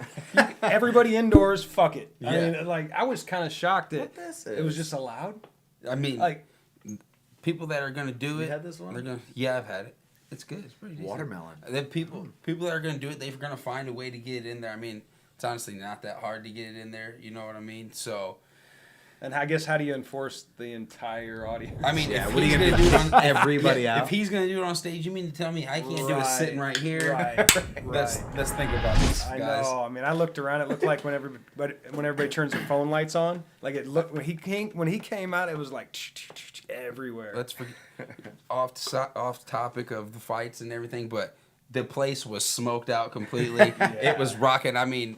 [SPEAKER 3] everybody indoors, fuck it.
[SPEAKER 2] Yeah.
[SPEAKER 3] I mean, like, I was kind of shocked that
[SPEAKER 1] What this
[SPEAKER 3] it was
[SPEAKER 1] is?
[SPEAKER 3] just allowed.
[SPEAKER 2] I mean,
[SPEAKER 3] Like,
[SPEAKER 2] people that are gonna do it.
[SPEAKER 1] had this one?
[SPEAKER 2] They're gonna. Yeah, I've had it. It's good. It's pretty decent.
[SPEAKER 1] Watermelon.
[SPEAKER 2] The people that are gonna do it, they're gonna find a way to get it in there. I mean, it's honestly not that hard to get it in there. You know what I mean? So,
[SPEAKER 3] and I guess how do you enforce the entire audience?
[SPEAKER 2] I mean,
[SPEAKER 1] Yeah,
[SPEAKER 2] if
[SPEAKER 1] what are you
[SPEAKER 2] he's
[SPEAKER 1] gonna
[SPEAKER 2] gonna do it on
[SPEAKER 1] everybody out?
[SPEAKER 2] If he's gonna do it on stage, you mean to tell me I can't do it
[SPEAKER 3] Right,
[SPEAKER 2] sitting right here?
[SPEAKER 3] right,
[SPEAKER 2] Let's
[SPEAKER 3] right.
[SPEAKER 2] think about this,
[SPEAKER 3] I
[SPEAKER 2] guys.
[SPEAKER 3] know. I mean, I looked around. It looked like when everybody turns their phone lights on, like it looked when he came out, it was like everywhere.
[SPEAKER 2] Let's forget off topic of the fights and everything, but the place was smoked out completely. It was rocking. I mean,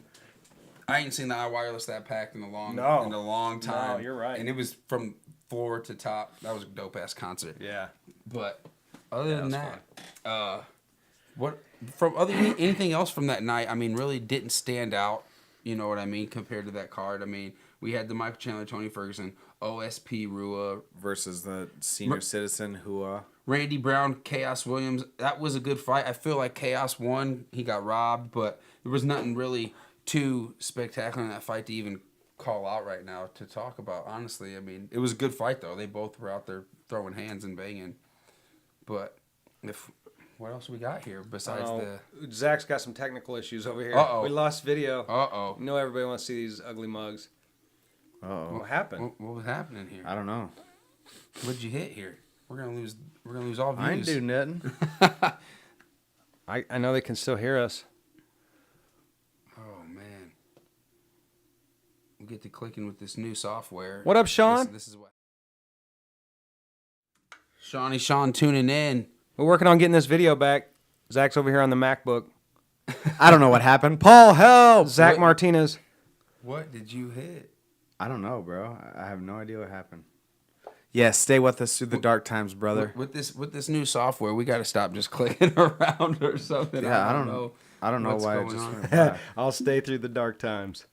[SPEAKER 2] I ain't seen the iWireless that packed in a long time.
[SPEAKER 3] No, you're right.
[SPEAKER 2] And it was from floor to top. That was a dope ass concert.
[SPEAKER 3] Yeah.
[SPEAKER 2] But other than
[SPEAKER 3] that
[SPEAKER 2] that, what from anything else from that night? I mean, really didn't stand out. You know what I mean? Compared to that card, I mean, we had the Michael Chandler, Tony Ferguson, OSP Rua
[SPEAKER 1] Versus the senior citizen who
[SPEAKER 2] Randy Brown, Chaos Williams. That was a good fight. I feel like Chaos won. He got robbed, but there was nothing really too spectacular in that fight to even call out right now to talk about. Honestly, I mean, it was a good fight though. They both were out there throwing hands and banging. But what else we got here besides
[SPEAKER 3] Zach's got some technical issues over here.
[SPEAKER 2] Uh-oh.
[SPEAKER 3] We lost video.
[SPEAKER 2] Uh-oh.
[SPEAKER 3] You know everybody wants to see these ugly mugs. What happened?
[SPEAKER 2] What was happening here?
[SPEAKER 1] I don't know.
[SPEAKER 2] What'd you hit here? We're gonna lose all views.
[SPEAKER 1] I ain't do nothing.
[SPEAKER 3] I know they can still hear us.
[SPEAKER 2] Oh man. We'll get to clicking with this new software.
[SPEAKER 3] What up, Sean?
[SPEAKER 2] This is what Sean tuning in.
[SPEAKER 3] We're working on getting this video back. Zach's over here on the MacBook.
[SPEAKER 1] I don't know what happened. Paul, help!
[SPEAKER 3] Zach
[SPEAKER 2] What?
[SPEAKER 3] Martinez.
[SPEAKER 2] What did you hit?
[SPEAKER 1] I don't know, bro. I have no idea what happened. Yeah, stay with us through the dark times, brother.
[SPEAKER 2] With this new software, we got to stop just clicking around or something.
[SPEAKER 1] Yeah, I don't know
[SPEAKER 2] what's
[SPEAKER 1] why it
[SPEAKER 2] going
[SPEAKER 1] just
[SPEAKER 2] on.
[SPEAKER 1] went by.
[SPEAKER 3] I'll stay through the dark times.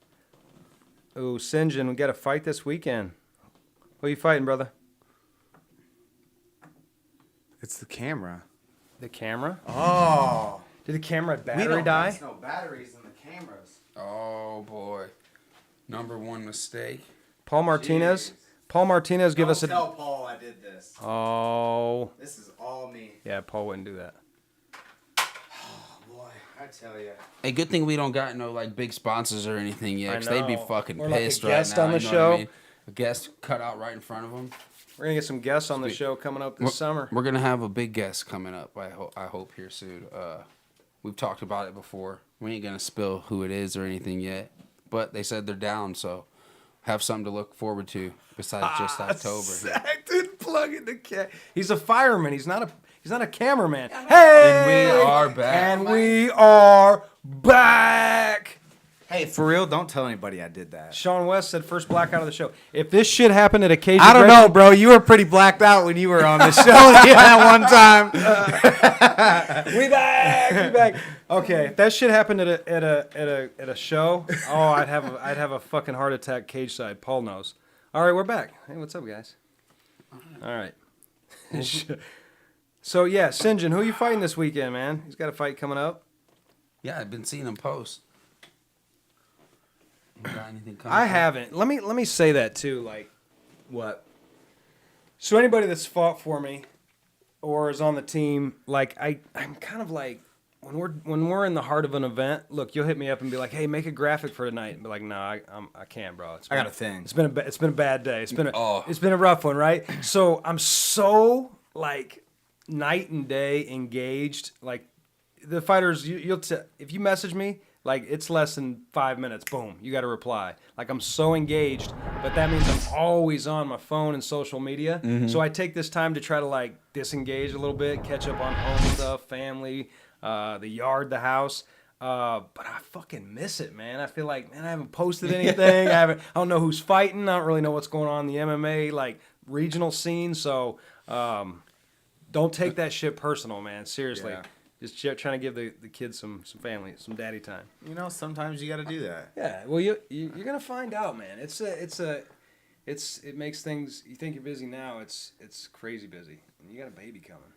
[SPEAKER 3] Oh, Sinjin, we got a fight this weekend. Who you fighting, brother?
[SPEAKER 1] It's the camera.
[SPEAKER 3] The camera?
[SPEAKER 1] Oh.
[SPEAKER 3] Did the camera battery die?
[SPEAKER 1] No batteries in the cameras.
[SPEAKER 2] Oh boy, number one mistake.
[SPEAKER 3] Paul Martinez.
[SPEAKER 1] Jeez.
[SPEAKER 3] Paul Martinez, give us a.
[SPEAKER 1] Tell Paul I did this.
[SPEAKER 3] Oh.
[SPEAKER 1] This is all me.
[SPEAKER 3] Yeah, Paul wouldn't do that.
[SPEAKER 1] Oh boy, I tell you.
[SPEAKER 2] Hey, good thing we don't got no like big sponsors or anything yet, because they'd be
[SPEAKER 3] know.
[SPEAKER 2] fucking
[SPEAKER 3] Or like a
[SPEAKER 2] pissed
[SPEAKER 3] guest
[SPEAKER 2] right now.
[SPEAKER 3] on the
[SPEAKER 2] you know what I
[SPEAKER 3] show.
[SPEAKER 2] mean? A guest cut out right in front of them.
[SPEAKER 3] We're gonna get some guests on the show coming up this summer.
[SPEAKER 2] We're gonna have a big guest coming up. I hope here soon. We've talked about it before. We ain't gonna spill who it is or anything yet, but they said they're down, so have something to look forward to besides just October.
[SPEAKER 3] I didn't plug in the He's a fireman. He's not a cameraman. Hey,
[SPEAKER 2] And we are back.
[SPEAKER 3] And we are back.
[SPEAKER 1] Hey, for real, don't tell anybody I did that.
[SPEAKER 3] Sean West said first blackout of the show. If this shit happened at a cage,
[SPEAKER 1] I don't know, bro. You were pretty blacked out when you were on the show that one time.
[SPEAKER 3] We back. Okay, if that shit happened at a show, I'd have a fucking heart attack cage side. Paul knows. All right, we're back. Hey, what's up, guys? All right. So yeah, St. John, who you fighting this weekend, man? He's got a fight coming up.
[SPEAKER 2] Yeah, I've been seeing him post. You got anything coming
[SPEAKER 3] I
[SPEAKER 2] up?
[SPEAKER 3] haven't. Let me say that too. Like,
[SPEAKER 1] What?
[SPEAKER 3] so anybody that's fought for me or is on the team, like I'm kind of like when we're in the heart of an event. Look, you'll hit me up and be like, "Hey, make a graphic for tonight." And be like, "No, I can't, bro.
[SPEAKER 1] I got a thing.
[SPEAKER 3] It's been a bad day. It's been a rough one, right?" So I'm so like night and day engaged. Like the fighters, if you message me. Like, it's less than 5 minutes. Boom. You got to reply. Like, I'm so engaged, but that means I'm always on my phone and social media. Mm-hmm. So I take this time to try to, like, disengage a little bit, catch up on home stuff, family, the yard, the house. But I fucking miss it, man. I feel like, man, I haven't posted anything. I don't know who's fighting. I don't really know what's going on in the MMA, like, regional scene. So don't take that shit personal, man. Seriously. Yeah. Just trying to give the kids some family, some daddy time.
[SPEAKER 1] You know, sometimes you got to do that.
[SPEAKER 3] Yeah, well, you're gonna find out, man. It makes things. You think you're busy now. It's crazy busy. And you got a baby coming.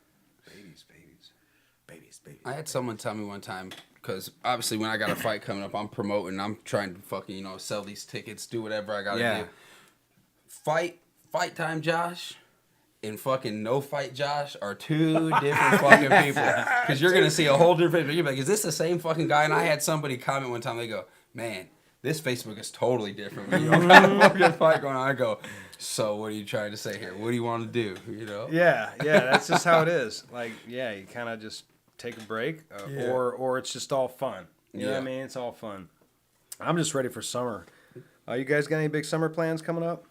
[SPEAKER 3] Babies.
[SPEAKER 2] I had someone tell me one time, because obviously when I got a fight coming up, I'm promoting. I'm trying to fucking sell these tickets, do whatever I gotta do. Fight time, Josh. And fucking no fight Josh are two different fucking people. Because you're going to see a whole different people. You're like, is this the same fucking guy? And I had somebody comment one time, they go, man, this Facebook is totally different. When you don't have a fucking fight going on. I go, so what are you trying to say here? What do you want to do?
[SPEAKER 3] Yeah, that's just how it is. Like, yeah, you kind of just take a break or it's just all fun. You know what I mean? It's all fun. I'm just ready for summer. You guys got any big summer plans coming up?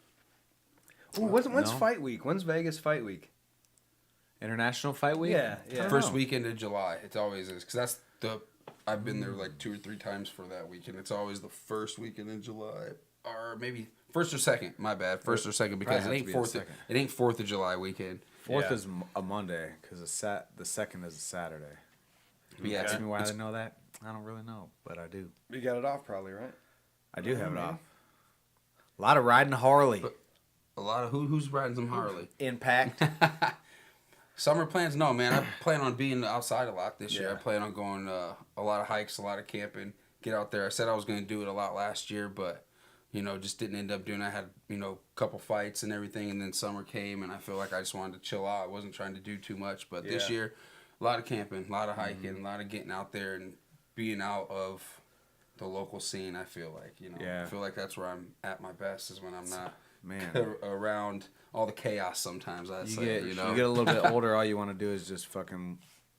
[SPEAKER 3] Ooh, when's Fight Week? When's Vegas Fight Week?
[SPEAKER 1] International Fight Week?
[SPEAKER 3] Yeah.
[SPEAKER 2] First weekend of July. It always is. Because I've been there like 2 or 3 times for that weekend. It's always the first weekend in July. Or maybe first or second. My bad. First or second, because it ain't 4th of July weekend.
[SPEAKER 1] 4th is a Monday, because the second is a Saturday.
[SPEAKER 2] Yeah,
[SPEAKER 1] Ask me why I know that. I don't really know, but I do.
[SPEAKER 3] You got it off probably, right?
[SPEAKER 1] I do have it off. A lot of riding Harley.
[SPEAKER 2] A lot of who's riding some Harley?
[SPEAKER 1] Impact.
[SPEAKER 2] Summer plans? No, man. I plan on being outside a lot this year. I plan on going a lot of hikes, a lot of camping, get out there. I said I was going to do it a lot last year, but, just didn't end up doing it. I had, a couple fights and everything, and then summer came, and I feel like I just wanted to chill out. I wasn't trying to do too much, but this year, a lot of camping, a lot of hiking, a lot of getting out there and being out of the local scene, I feel like, I feel like that's where I'm at my best is when I'm not... around all the chaos sometimes, I'd say.
[SPEAKER 1] You get a little bit older, all you want to do is just fucking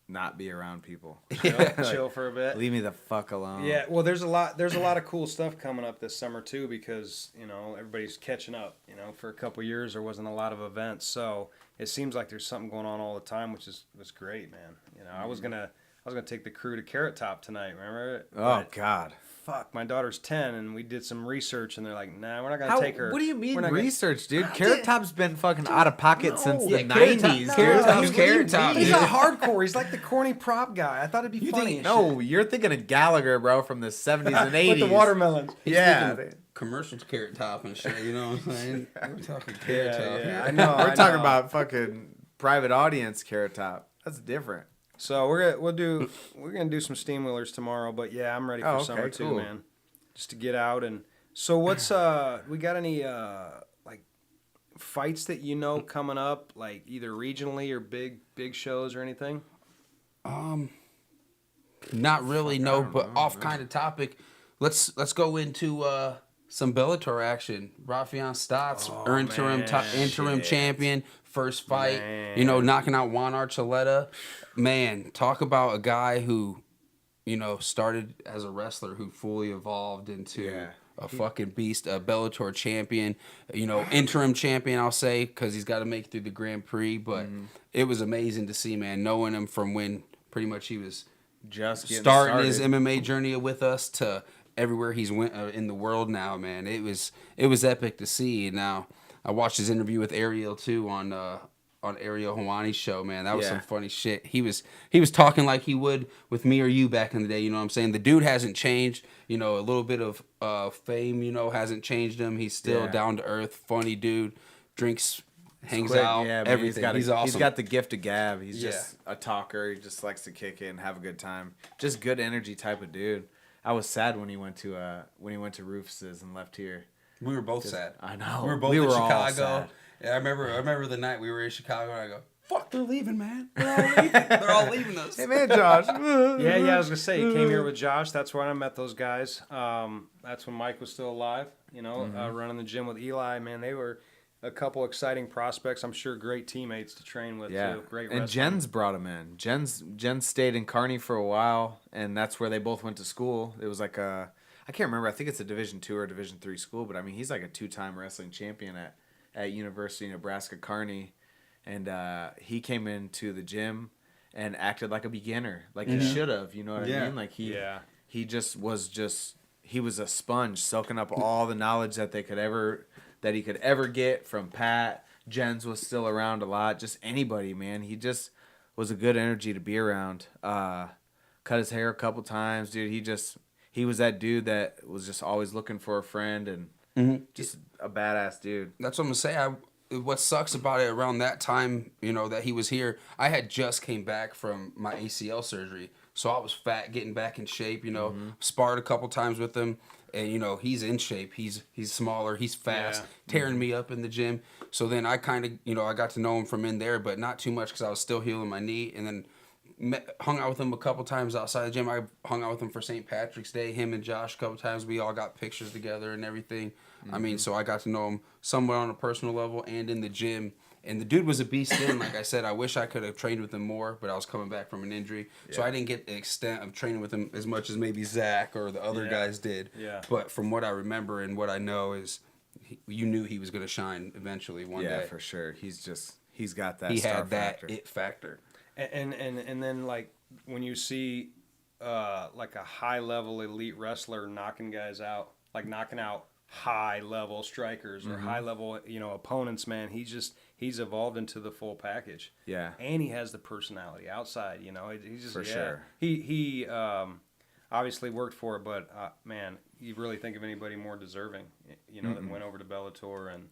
[SPEAKER 1] not be around people.
[SPEAKER 3] Chill for a bit.
[SPEAKER 1] Leave me the fuck alone.
[SPEAKER 3] Yeah, well, there's a lot of cool stuff coming up this summer too, because everybody's catching up. For a couple years there wasn't a lot of events, so it seems like there's something going on all the time, which was great, man. I was gonna take the crew to Carrot Top tonight. Remember?
[SPEAKER 1] God.
[SPEAKER 3] Fuck, my daughter's 10, and we did some research, and they're like, nah, we're not going to take her.
[SPEAKER 1] What do you mean research, dude? Carrot Top's been fucking out of pocket since the 90s.
[SPEAKER 2] Carrot Top's Carrot Top.
[SPEAKER 3] He's not hardcore. He's like the corny prop guy. I thought it'd be funny.
[SPEAKER 1] You're thinking of Gallagher, bro, from the 70s and 80s.
[SPEAKER 3] With the watermelons.
[SPEAKER 1] Yeah.
[SPEAKER 2] Commercials Carrot Top and shit, you know what I'm saying? We're talking Carrot Top.
[SPEAKER 3] Yeah, I know.
[SPEAKER 1] We're talking about fucking private audience Carrot Top. That's different.
[SPEAKER 3] So we're gonna do some steam wheelers tomorrow. But yeah, I'm ready for summer too, man. Just to get out and. So what's we got any like fights that coming up, like either regionally or big shows or anything?
[SPEAKER 2] Not really, no, but off kind of topic. Let's go into some Bellator action. Rafion Stotts, interim champion, first fight. Man. Knocking out Juan Archuleta. Man, talk about a guy who, started as a wrestler who fully evolved into a fucking beast, a Bellator champion. Interim champion, I'll say, because he's got to make it through the Grand Prix. But it was amazing to see, man, knowing him from when pretty much he was
[SPEAKER 1] just
[SPEAKER 2] starting his MMA journey with us to everywhere he's went in the world now, man. It was epic to see. Now I watched his interview with Ariel too on Ariel Hawani's show, man. That was some funny shit. He was talking like he would with me or you back in the day. You know what I'm saying? The dude hasn't changed. A little bit of fame, hasn't changed him. He's still down to earth, funny dude. Drinks. Hangs out, everything. He's awesome.
[SPEAKER 1] He's got the gift of gab. He's just a talker. He just likes to kick it and have a good time. Just good energy type of dude. I was sad when he went to Rufus's and left here.
[SPEAKER 2] We were both sad.
[SPEAKER 1] I know.
[SPEAKER 2] We were both in Chicago. Yeah, I remember the night we were in Chicago and I go, fuck, they're leaving, man. They're all leaving. They're all leaving us.
[SPEAKER 1] Hey, man, Josh.
[SPEAKER 3] yeah, I was going to say, you came here with Josh. That's where I met those guys. That's when Mike was still alive, running the gym with Eli. Man, they were a couple exciting prospects. I'm sure great teammates to train with, too. Great wrestling.
[SPEAKER 1] And Jens brought him in. Jens stayed in Kearney for a while, and that's where they both went to school. It was like I can't remember. I think it's a Division II or Division III school, but, I mean, he's like a 2-time wrestling champion at University of Nebraska Kearney. And he came into the gym and acted like a beginner, like he should have. You know what I mean? Like he was a sponge, soaking up all the knowledge that he could ever get from Pat. Jens was still around a lot. Just anybody, man. He just was a good energy to be around. Cut his hair a couple times, dude. He was that dude that was just always looking for a friend and just a badass dude.
[SPEAKER 2] That's what I'm gonna say. What sucks about it around that time, that he was here, I had just came back from my ACL surgery. So I was fat, getting back in shape, sparred a couple times with him. And, he's in shape. He's smaller. He's fast, tearing me up in the gym. So then I kind of, I got to know him from in there, but not too much because I was still healing my knee. And then hung out with him a couple times outside the gym. I hung out with him for St. Patrick's Day. Him and Josh a couple times. We all got pictures together and everything. I mean, so I got to know him somewhat on a personal level and in the gym. And the dude was a beast then. Like I said, I wish I could have trained with him more, but I was coming back from an injury. Yeah. So I didn't get the extent of training with him as much as maybe Zach or the other guys did. Yeah. But from what I remember and what I know is you knew he was going to shine eventually one day.
[SPEAKER 1] Yeah, for sure. He's got that
[SPEAKER 2] he
[SPEAKER 1] star
[SPEAKER 2] had that
[SPEAKER 1] factor.
[SPEAKER 2] it factor.
[SPEAKER 3] And then, like, when you see, like, a high-level elite wrestler knocking guys out, like knocking out high-level strikers or high-level, opponents, man, he's evolved into the full package.
[SPEAKER 1] Yeah.
[SPEAKER 3] And he has the personality outside, He's just,
[SPEAKER 1] for sure.
[SPEAKER 3] He obviously worked for it, but, man, you really think of anybody more deserving, that went over to Bellator. And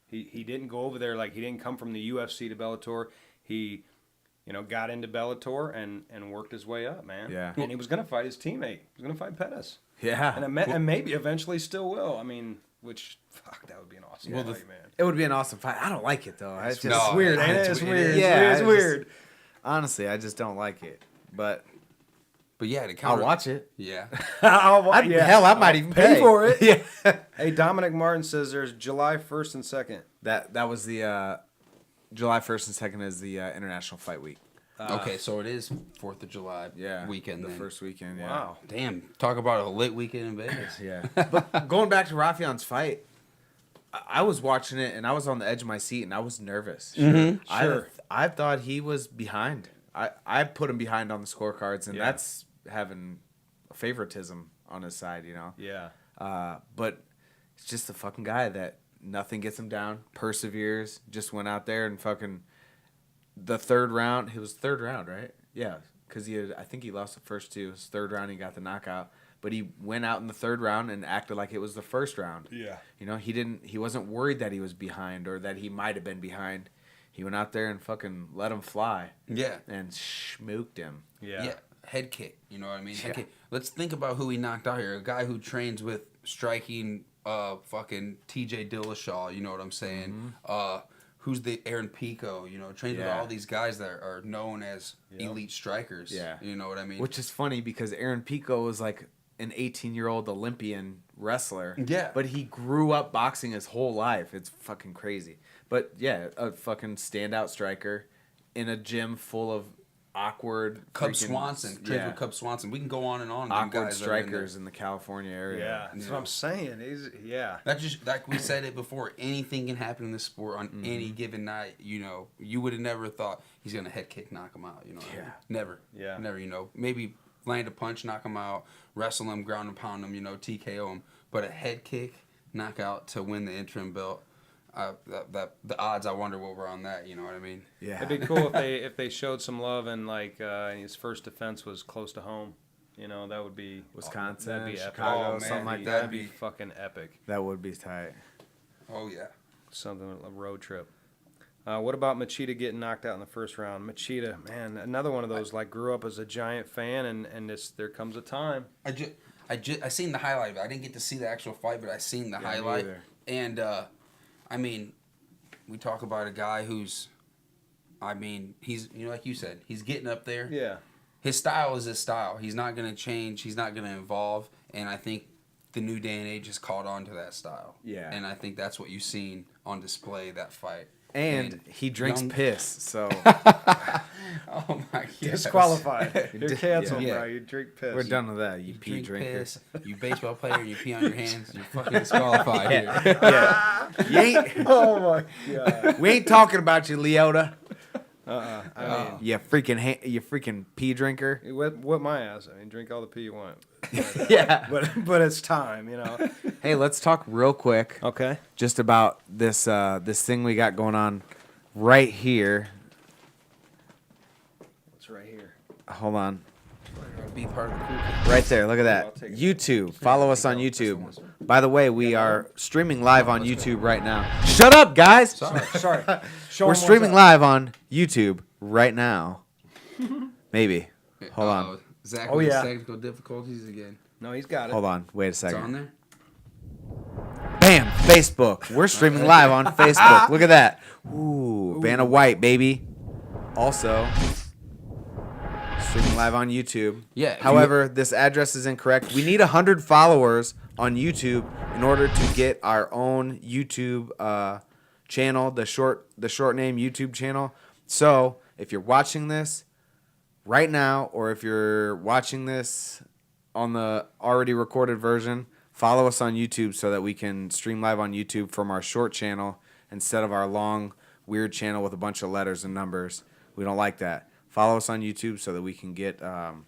[SPEAKER 3] he didn't go over there, like, he didn't come from the UFC to Bellator. He, got into Bellator and worked his way up, man.
[SPEAKER 1] Yeah.
[SPEAKER 3] And he was going to fight his teammate. He was going to fight Pettis.
[SPEAKER 1] Yeah.
[SPEAKER 3] And maybe eventually still will. I mean, that would be an awesome fight, man.
[SPEAKER 1] It would be an awesome fight. I don't like it, though. It's
[SPEAKER 3] weird, ain't it? It's weird.
[SPEAKER 1] Yeah,
[SPEAKER 3] it's weird.
[SPEAKER 1] Honestly, I just don't like it. But
[SPEAKER 2] yeah,
[SPEAKER 1] I'll watch it.
[SPEAKER 2] Yeah.
[SPEAKER 1] Hell, I might even
[SPEAKER 3] pay for it.
[SPEAKER 1] Yeah.
[SPEAKER 3] Hey, Dominic Martin says there's July 1st and 2nd.
[SPEAKER 1] That was the July 1st and 2nd is the International Fight Week.
[SPEAKER 2] Okay, so it is 4th of July weekend.
[SPEAKER 1] The first weekend, yeah.
[SPEAKER 3] Wow.
[SPEAKER 2] Damn, talk about a lit weekend in Vegas.
[SPEAKER 1] Yeah. But going back to Rafion's fight, I was watching it, and I was on the edge of my seat, and I was nervous.
[SPEAKER 3] Sure.
[SPEAKER 1] I thought he was behind. I put him behind on the scorecards, and that's having a favoritism on his side,
[SPEAKER 3] Yeah.
[SPEAKER 1] But it's just a fucking guy that nothing gets him down, perseveres, just went out there and fucking... The third round, it was third round, right? Yeah, because I think he lost the first two. His third round, he got the knockout. But he went out in the third round and acted like it was the first round.
[SPEAKER 3] Yeah.
[SPEAKER 1] He wasn't worried that he was behind or that he might have been behind. He went out there and fucking let him fly.
[SPEAKER 2] Yeah.
[SPEAKER 1] And schmooked him.
[SPEAKER 3] Yeah.
[SPEAKER 2] Head kick. You know what I mean? Head
[SPEAKER 1] Yeah.
[SPEAKER 2] kick. Let's think about who he knocked out here. A guy who trains with striking fucking TJ Dillashaw. You know what I'm saying? Who's the Aaron Pico? You know, trains with all these guys that are known as elite strikers.
[SPEAKER 1] Yeah.
[SPEAKER 2] You know what I mean?
[SPEAKER 1] Which is funny because Aaron Pico was like an 18-year-old Olympian wrestler.
[SPEAKER 2] Yeah.
[SPEAKER 1] But he grew up boxing his whole life. It's fucking crazy. But yeah, a fucking standout striker in a gym full of awkward
[SPEAKER 2] Cub Swanson. Trains with Cub Swanson. We can go on and on.
[SPEAKER 1] Awkward
[SPEAKER 2] guys
[SPEAKER 1] strikers in the California area.
[SPEAKER 3] Yeah, that's what I'm saying.
[SPEAKER 2] That just like we said it before. Anything can happen in this sport on any given night. You know, you would have never thought he's gonna head kick, knock him out. You know, what I mean? Never.
[SPEAKER 3] Yeah,
[SPEAKER 2] never. You know, maybe land a punch, knock him out, wrestle him, ground and pound him. You know, TKO him. But a head kick, knockout to win the interim belt. The odds, I wonder what were on that. You know what I mean?
[SPEAKER 1] Yeah.
[SPEAKER 3] It'd be cool if they showed some love and like his first defense was close to home. You know, that would be
[SPEAKER 1] Wisconsin,
[SPEAKER 3] that'd be
[SPEAKER 1] Chicago,
[SPEAKER 3] epic.
[SPEAKER 1] something like that.
[SPEAKER 3] That'd be fucking epic.
[SPEAKER 1] That would be tight.
[SPEAKER 2] Oh yeah.
[SPEAKER 3] Something a road trip. What about Machida getting knocked out in the first round? Machida, man, another one of those like grew up as a Giant fan and there comes a time.
[SPEAKER 2] I seen the highlight. I didn't get to see the actual fight, but I seen the highlight. And I mean, we talk about a guy who's, I mean, he's, you know, like you said, he's getting up there.
[SPEAKER 3] Yeah.
[SPEAKER 2] His style is his style. He's not going to change. He's not going to evolve. And I think the new day and age has caught on to that style.
[SPEAKER 1] Yeah.
[SPEAKER 2] And I think that's what you've seen on display, that fight.
[SPEAKER 1] And he drinks piss, so.
[SPEAKER 2] Oh my god.
[SPEAKER 3] Disqualified. You're canceled,
[SPEAKER 2] Yeah.
[SPEAKER 3] bro. You drink piss.
[SPEAKER 1] We're done with that, you pee
[SPEAKER 2] drink
[SPEAKER 1] drinker.
[SPEAKER 2] piss, you baseball player, you pee on your hands, you're fucking disqualified here.
[SPEAKER 1] Yeah. You ain't,
[SPEAKER 3] Oh my god.
[SPEAKER 1] we ain't talking about you, Leota.
[SPEAKER 3] I mean,
[SPEAKER 1] You freaking pee drinker.
[SPEAKER 3] whip my ass. I mean, drink all the pee you want.
[SPEAKER 1] Yeah.
[SPEAKER 3] But it's time, you know.
[SPEAKER 1] Hey, let's talk real quick
[SPEAKER 3] Okay.
[SPEAKER 1] just about this this thing we got going on right here.
[SPEAKER 3] It's right here.
[SPEAKER 1] Hold on.
[SPEAKER 2] Be part of the crew.
[SPEAKER 1] Right there. Look at
[SPEAKER 3] I'll
[SPEAKER 1] that.
[SPEAKER 3] take it.
[SPEAKER 1] YouTube. Follow us on YouTube. By the way, we are streaming live on YouTube right now. Shut up, guys.
[SPEAKER 3] Sorry. Show
[SPEAKER 1] We're
[SPEAKER 3] 'em
[SPEAKER 1] streaming
[SPEAKER 3] what's up.
[SPEAKER 1] live on YouTube right now. Maybe. Hold on.
[SPEAKER 2] Zach
[SPEAKER 3] Oh,
[SPEAKER 2] with his
[SPEAKER 3] yeah.
[SPEAKER 2] technical difficulties again.
[SPEAKER 3] No, he's got it.
[SPEAKER 1] Hold on. Wait a
[SPEAKER 2] It's on
[SPEAKER 1] second.
[SPEAKER 2] there?
[SPEAKER 1] Bam. Facebook. We're streaming live on Facebook. Look at that. Ooh. Vanna White, baby. Also, streaming live on YouTube.
[SPEAKER 2] Yeah, if
[SPEAKER 1] However, this address is incorrect. We need 100 followers on YouTube in order to get our own YouTube channel, the short name YouTube channel. So, if you're watching this right now, or if you're watching this on the already recorded version, follow us on YouTube so that we can stream live on YouTube from our short channel instead of our long, weird channel with a bunch of letters and numbers. We don't like that. Follow us on YouTube so that we can get
[SPEAKER 2] Follow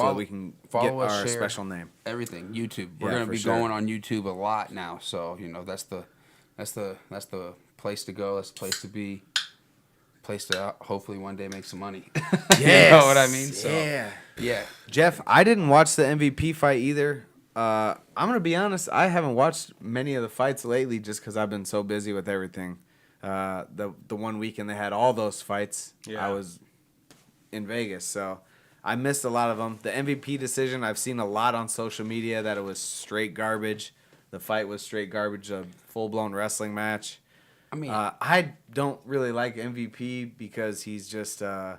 [SPEAKER 1] our
[SPEAKER 2] us, share.
[SPEAKER 1] special name.
[SPEAKER 2] Everything. YouTube. We're
[SPEAKER 1] Yeah,
[SPEAKER 2] gonna
[SPEAKER 1] for
[SPEAKER 2] be
[SPEAKER 1] sure.
[SPEAKER 2] going on YouTube a lot now, so you know that's the place to go. That's the place to be. Place to hopefully one day make some money. You know what I mean? So, yeah.
[SPEAKER 1] Jeff, I didn't watch the MVP fight either. I'm gonna be honest. I haven't watched many of the fights lately just because I've been so busy with everything. The one weekend they had all those fights.
[SPEAKER 3] Yeah.
[SPEAKER 1] I was in Vegas, so I missed a lot of them. The MVP decision, I've seen a lot on social media that it was straight garbage. The fight was straight garbage, a full-blown wrestling match.
[SPEAKER 2] I mean,
[SPEAKER 1] I don't really like MVP because he's just, I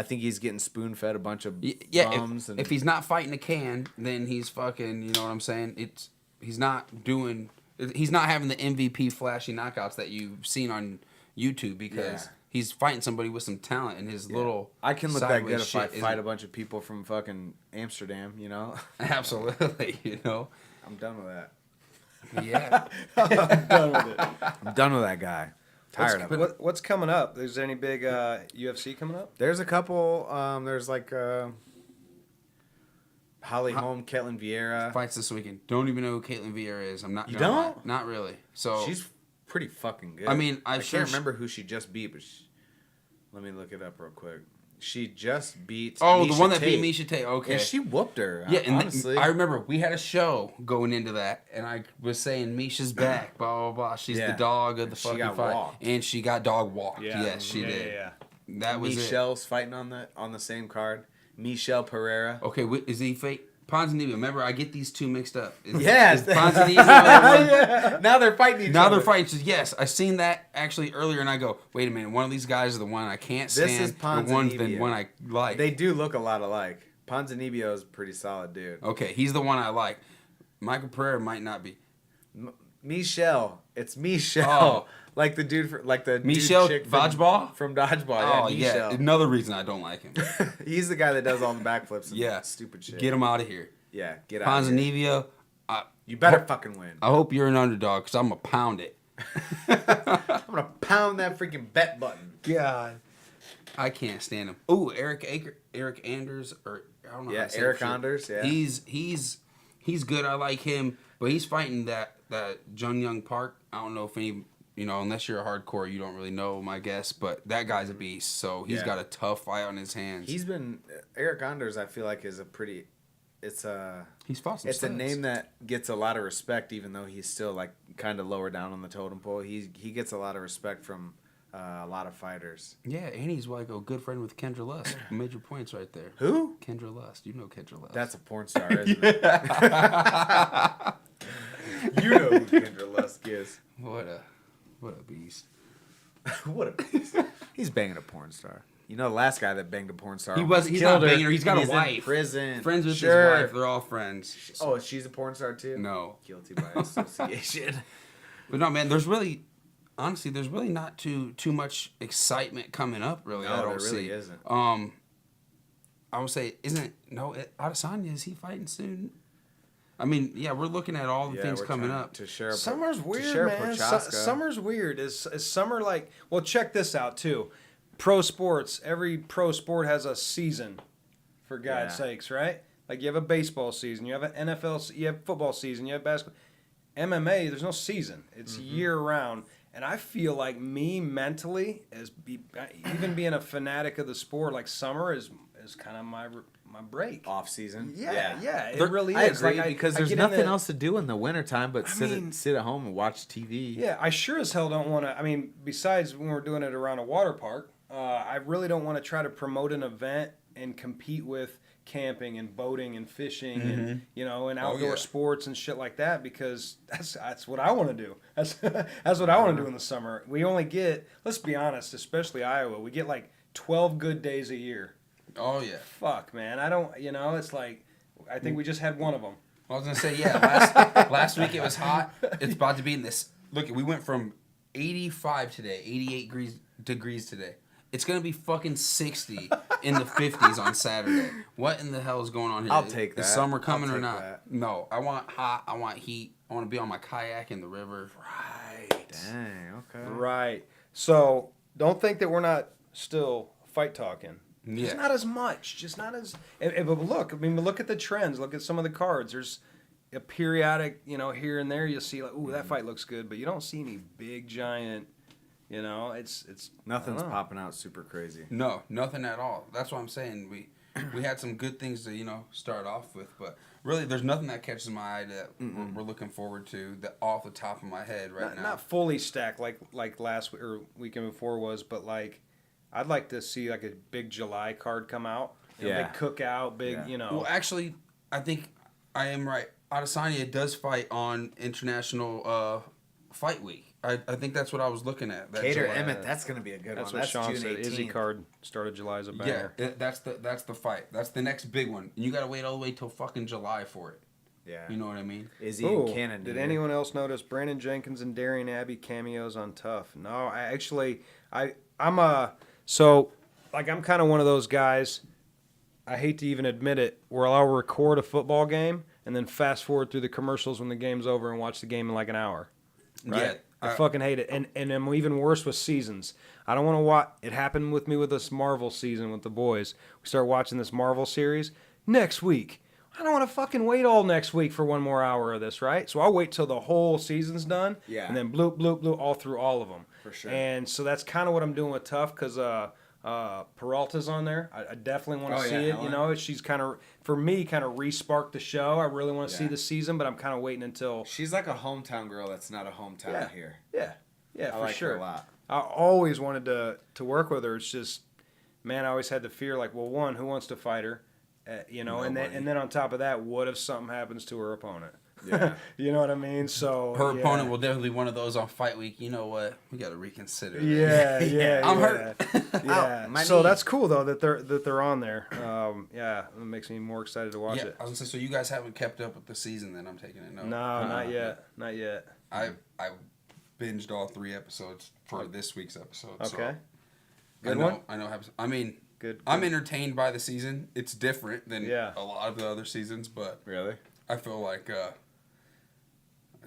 [SPEAKER 1] think he's getting spoon-fed a bunch of bums.
[SPEAKER 2] If he's not fighting a can, then he's fucking. You know what I'm saying? He's not having the MVP flashy knockouts that you've seen on YouTube because he's fighting somebody with some talent and his little.
[SPEAKER 1] I can look that good
[SPEAKER 2] sideways
[SPEAKER 1] if I
[SPEAKER 2] shit
[SPEAKER 1] fight a bunch of people from fucking Amsterdam, you know?
[SPEAKER 2] Absolutely, you know.
[SPEAKER 1] I'm done with that.
[SPEAKER 2] Yeah.
[SPEAKER 3] Done with it.
[SPEAKER 1] I'm done with that guy. Tired of it.
[SPEAKER 3] What's coming up? Is there any big UFC coming up?
[SPEAKER 1] There's a couple. There's like Holly Holm, Ketlin Vieira.
[SPEAKER 2] Fights this weekend. Don't even know who Caitlin Vieira is. I'm not.
[SPEAKER 1] You
[SPEAKER 2] gonna lie.
[SPEAKER 1] don't?
[SPEAKER 2] Not really. So
[SPEAKER 1] She's pretty fucking good.
[SPEAKER 2] I mean,
[SPEAKER 1] I
[SPEAKER 2] I
[SPEAKER 1] can't remember who she just beat, but let me look it up real quick. She just beat.
[SPEAKER 2] Oh,
[SPEAKER 1] Misha
[SPEAKER 2] the one that
[SPEAKER 1] Tate.
[SPEAKER 2] beat Misha Tate. Okay.
[SPEAKER 1] And she whooped her.
[SPEAKER 2] Yeah, and
[SPEAKER 1] honestly.
[SPEAKER 2] I remember we had a show going into that, and I was saying Misha's back, blah blah blah. She's the dog of the fucking fight,
[SPEAKER 1] walked.
[SPEAKER 2] and she got dog walked.
[SPEAKER 3] Yeah.
[SPEAKER 2] Yes, she did.
[SPEAKER 3] Yeah.
[SPEAKER 2] That was
[SPEAKER 1] Michelle's fighting on the same card. Michelle Pereira.
[SPEAKER 2] Okay, is he fake? Ponzinibbio. Remember, I get these two mixed up. Is
[SPEAKER 1] Ponzinibbio.
[SPEAKER 2] yeah.
[SPEAKER 1] Now they're fighting each other.
[SPEAKER 2] Now they're fighting. So yes, I seen that actually earlier, and I go, wait a minute, one of these guys is the one I can't stand.
[SPEAKER 1] This is Ponzinibbio.
[SPEAKER 2] The one's the one I like.
[SPEAKER 1] They do look a lot alike. Ponzinibbio is a pretty solid dude.
[SPEAKER 2] Okay, he's the one I like. Michael Pereira might not be.
[SPEAKER 1] Michelle. It's Michelle.
[SPEAKER 2] Oh.
[SPEAKER 1] Like the dude
[SPEAKER 2] Michelle
[SPEAKER 1] chick
[SPEAKER 2] Dodgeball?
[SPEAKER 1] from Dodgeball.
[SPEAKER 2] Oh,
[SPEAKER 1] yeah,
[SPEAKER 2] yeah.
[SPEAKER 1] Michelle.
[SPEAKER 2] Another reason I don't like him.
[SPEAKER 1] He's the guy that does all the backflips and
[SPEAKER 2] Yeah.
[SPEAKER 1] stupid shit.
[SPEAKER 2] Get him out of here.
[SPEAKER 1] Yeah, get out of here.
[SPEAKER 2] Ponzinibbio,
[SPEAKER 1] You better fucking win.
[SPEAKER 2] I hope you're an underdog because I'm going to pound it.
[SPEAKER 1] I'm going to pound that freaking bet button.
[SPEAKER 2] God. I can't stand him. Ooh, Eric Anders, or I don't know.
[SPEAKER 1] Yeah,
[SPEAKER 2] how to say
[SPEAKER 1] Eric
[SPEAKER 2] it.
[SPEAKER 1] Anders, yeah.
[SPEAKER 2] He's good. I like him, but he's fighting that Jung Young Park. I don't know if any, unless you're a hardcore, you don't really know, my guess. But that guy's a beast, so he's got a tough fight on his hands.
[SPEAKER 1] Eric Anders. I feel like is a pretty. He's fought some. It's a name that gets a lot of respect, even though he's still like kind of lower down on the totem pole. He gets a lot of respect from a lot of fighters.
[SPEAKER 2] Yeah, and he's like a good friend with Kendra Lust. Major points right there.
[SPEAKER 1] Who?
[SPEAKER 2] Kendra Lust. You know Kendra Lust.
[SPEAKER 1] That's a porn star, isn't it? You know who Kendra Lust is.
[SPEAKER 2] What a beast.
[SPEAKER 1] What a beast. He's banging a porn star. You know the last guy that banged a porn star.
[SPEAKER 2] He's not banging her. He's got a wife.
[SPEAKER 1] In prison.
[SPEAKER 2] Friends with his wife. They're all friends.
[SPEAKER 1] Oh, she's a porn star too?
[SPEAKER 2] No.
[SPEAKER 1] Guilty by association.
[SPEAKER 2] But no, man, there's really not too much excitement coming up, really.
[SPEAKER 1] No,
[SPEAKER 2] I don't
[SPEAKER 1] there really
[SPEAKER 2] see.
[SPEAKER 1] isn't.
[SPEAKER 2] I would say, Adesanya, is he fighting soon? I mean, yeah, we're looking at all the things coming up.
[SPEAKER 3] Summer's weird, man. Summer's weird. Is summer like? Well, check this out too. Pro sports. Every pro sport has a season. For God's sakes, right? Like you have a baseball season, you have an NFL, you have football season, you have basketball. MMA, there's no season. It's year round. And I feel like me mentally, even being a fanatic of the sport, like summer is kind of my break.
[SPEAKER 1] Off season.
[SPEAKER 3] Yeah. It really is.
[SPEAKER 1] I agree, because there's nothing else to do in the wintertime but sit at home and watch TV.
[SPEAKER 3] Yeah, I sure as hell don't want to. I mean, besides when we're doing it around a water park, I really don't want to try to promote an event and compete with camping and boating and fishing and and outdoor sports and shit like that, because that's what I want to do. That's what I want to do in the summer. We only get, let's be honest, especially Iowa, we get like 12 good days a year.
[SPEAKER 2] Oh yeah.
[SPEAKER 3] Fuck, man. I don't. It's like I think we just had one of them.
[SPEAKER 2] I was gonna say last week it was hot. It's about to be in this. Look, we went from 85 today, 88 degrees today. It's going to be fucking 60 in the 50s on Saturday. What in the hell is going on here?
[SPEAKER 1] I'll take that.
[SPEAKER 2] Is summer coming or not?
[SPEAKER 1] That.
[SPEAKER 2] No. I want hot. I want heat. I want to be on my kayak in the river.
[SPEAKER 3] Right.
[SPEAKER 1] Dang, okay.
[SPEAKER 3] Right. So don't think that we're not still fight talking.
[SPEAKER 2] Yeah.
[SPEAKER 3] Just not as much. Just not as... But look, look at the trends. Look at some of the cards. There's a periodic, here and there you'll see like, ooh, that fight looks good. But you don't see any big, giant... it's
[SPEAKER 1] nothing's popping out super crazy.
[SPEAKER 2] No, nothing at all. That's what I'm saying. We had some good things to start off with, but really there's nothing that catches my eye that we're looking forward to that off the top of my head now.
[SPEAKER 3] Not fully stacked like last week or weekend before was, but like I'd like to see like a big July card come out. Big cookout,
[SPEAKER 2] Well, actually, I think I am right. Adesanya does fight on International Fight Week. I think that's what I was looking at.
[SPEAKER 1] Cater Emmett, that's going to be a good one.
[SPEAKER 3] That's what Sean said. Izzy card started July as a banger.
[SPEAKER 2] Yeah, that's the fight. That's the next big one. And you got to wait all the way till fucking July for it. Yeah. You know what I mean?
[SPEAKER 1] Izzy and Cannon.
[SPEAKER 3] Did anyone else notice Brandon Jenkins and Darian Abbey cameos on Tough? No, I'm kind of one of those guys, I hate to even admit it, where I'll record a football game and then fast forward through the commercials when the game's over and watch the game in like an hour. Right?
[SPEAKER 2] Yeah.
[SPEAKER 3] I fucking hate it. And I'm even worse with seasons. I don't want to watch. It happened with me with this Marvel season with the boys. We start watching this Marvel series next week. I don't want to fucking wait all next week for one more hour of this, right? So I'll wait till the whole season's done. Yeah. And then bloop, bloop, bloop, all through all of them.
[SPEAKER 1] For sure.
[SPEAKER 3] And so that's kind of what I'm doing with Tough, because Peralta's on there. I definitely want to see it.
[SPEAKER 1] Helen.
[SPEAKER 3] You know, she's kind of, for me, kind of re-sparked the show. I really want to see
[SPEAKER 1] Yeah.
[SPEAKER 3] the season, but I'm kind of waiting until.
[SPEAKER 1] She's like a hometown girl that's not a hometown here.
[SPEAKER 3] Yeah,
[SPEAKER 1] I
[SPEAKER 3] for
[SPEAKER 1] like
[SPEAKER 3] sure.
[SPEAKER 1] her a lot.
[SPEAKER 3] I always wanted to work with her. It's just, man, I always had the fear, like, well, one, who wants to fight her? You know, and then on top of that, what if something happens to her opponent?
[SPEAKER 1] Yeah.
[SPEAKER 3] You know what I mean? So
[SPEAKER 2] Her opponent will definitely be one of those on fight week. You know what? We got to reconsider. this.
[SPEAKER 3] Yeah,
[SPEAKER 2] I'm hurt.
[SPEAKER 3] Yeah.
[SPEAKER 1] my
[SPEAKER 3] So
[SPEAKER 1] knee.
[SPEAKER 3] that's cool though that they're on there. Yeah, it makes me more excited to watch
[SPEAKER 2] Yeah,
[SPEAKER 3] it.
[SPEAKER 2] I was gonna say, so you guys haven't kept up with the season, then I'm taking it. No,
[SPEAKER 3] No, not yet. Not yet.
[SPEAKER 2] I binged all 3 episodes for this week's episode.
[SPEAKER 3] Okay.
[SPEAKER 2] So
[SPEAKER 3] Good
[SPEAKER 2] I know,
[SPEAKER 3] one?
[SPEAKER 2] I know. I mean,
[SPEAKER 3] Good.
[SPEAKER 2] I'm entertained by the season. It's different than
[SPEAKER 3] Yeah.
[SPEAKER 2] a lot of the other seasons, but
[SPEAKER 1] Really?
[SPEAKER 2] I feel like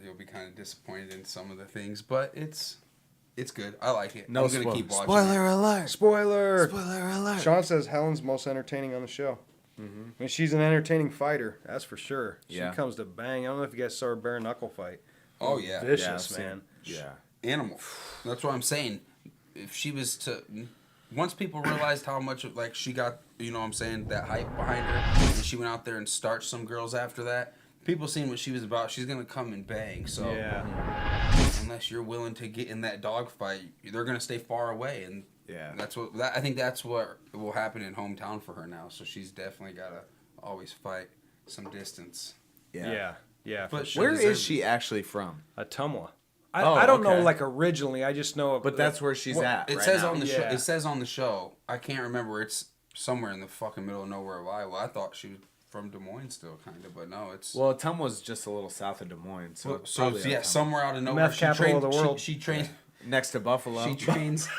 [SPEAKER 2] you'll be kind of disappointed in some of the things, but it's good. I like it.
[SPEAKER 1] No
[SPEAKER 2] I'm gonna
[SPEAKER 1] spoil-
[SPEAKER 2] keep watching.
[SPEAKER 1] Spoiler alert.
[SPEAKER 3] Spoiler.
[SPEAKER 1] Spoiler alert.
[SPEAKER 3] Sean says Helen's most entertaining on the show. Mm-hmm. I mean, she's an entertaining fighter, that's for sure. She
[SPEAKER 1] Yeah.
[SPEAKER 3] comes to bang. I don't know if you guys saw her bare knuckle fight.
[SPEAKER 2] Oh yeah,
[SPEAKER 3] Vicious,
[SPEAKER 1] Yeah, I've seen-
[SPEAKER 3] man.
[SPEAKER 1] Yeah.
[SPEAKER 2] animal. That's what I'm saying. If she was to, once people realized how much of, like, she got, you know what I'm saying, that hype behind her, and she went out there and starched some girls after that, people seen what she was about, she's gonna come and bang. So
[SPEAKER 3] Yeah.
[SPEAKER 2] unless you're willing to get in that dogfight, they're gonna stay far away, and
[SPEAKER 1] Yeah.
[SPEAKER 2] I think that's what will happen in hometown for her now. So she's definitely gotta always fight some distance.
[SPEAKER 3] Yeah.
[SPEAKER 2] But
[SPEAKER 3] For
[SPEAKER 2] she
[SPEAKER 3] sure.
[SPEAKER 1] Where
[SPEAKER 2] deserves
[SPEAKER 1] is she actually from?
[SPEAKER 3] Atumwa.
[SPEAKER 1] Oh,
[SPEAKER 3] I don't know,
[SPEAKER 1] okay.
[SPEAKER 3] like, originally. I just know.
[SPEAKER 1] But that's where she's at.
[SPEAKER 2] It
[SPEAKER 1] right
[SPEAKER 2] says
[SPEAKER 1] now.
[SPEAKER 2] on the show.
[SPEAKER 3] Yeah.
[SPEAKER 2] It says on the show. I can't remember. It's somewhere in the fucking middle of nowhere of Iowa. I thought she was from Des Moines still, kind of, but no, it's.
[SPEAKER 1] Well, Atumwa's just a little south of Des Moines, so it's
[SPEAKER 2] so
[SPEAKER 1] probably
[SPEAKER 2] it's, yeah,
[SPEAKER 1] Atumwa.
[SPEAKER 2] somewhere out of nowhere.
[SPEAKER 3] Meth capital of the world.
[SPEAKER 2] She trains.
[SPEAKER 1] Next to Buffalo.
[SPEAKER 2] She trains.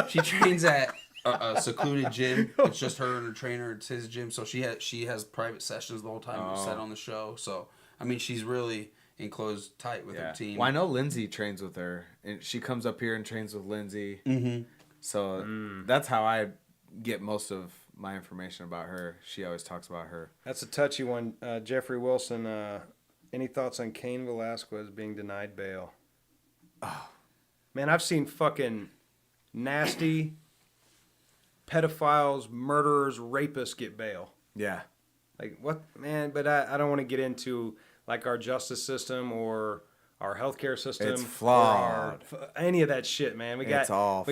[SPEAKER 2] She trains at a secluded gym. It's just her and her trainer. It's his gym, so she has private sessions the whole time. It's set on the show. So I mean, she's really enclosed tight with her team.
[SPEAKER 1] Well, I know Lindsay trains with her, and she comes up here and trains with Lindsay.
[SPEAKER 2] Mm-hmm.
[SPEAKER 1] So that's how I get most of my information about her. She always talks about her.
[SPEAKER 3] That's a touchy one. Jeffrey Wilson, any thoughts on Cain Velasquez being denied bail? Oh, man, I've seen fucking nasty pedophiles, murderers, rapists get bail.
[SPEAKER 1] Yeah.
[SPEAKER 3] Like, what, man? But I don't want to get into, like, our justice system or our healthcare system.
[SPEAKER 1] It's
[SPEAKER 3] or
[SPEAKER 1] flawed.
[SPEAKER 3] any of that shit, man. We got
[SPEAKER 1] flawed.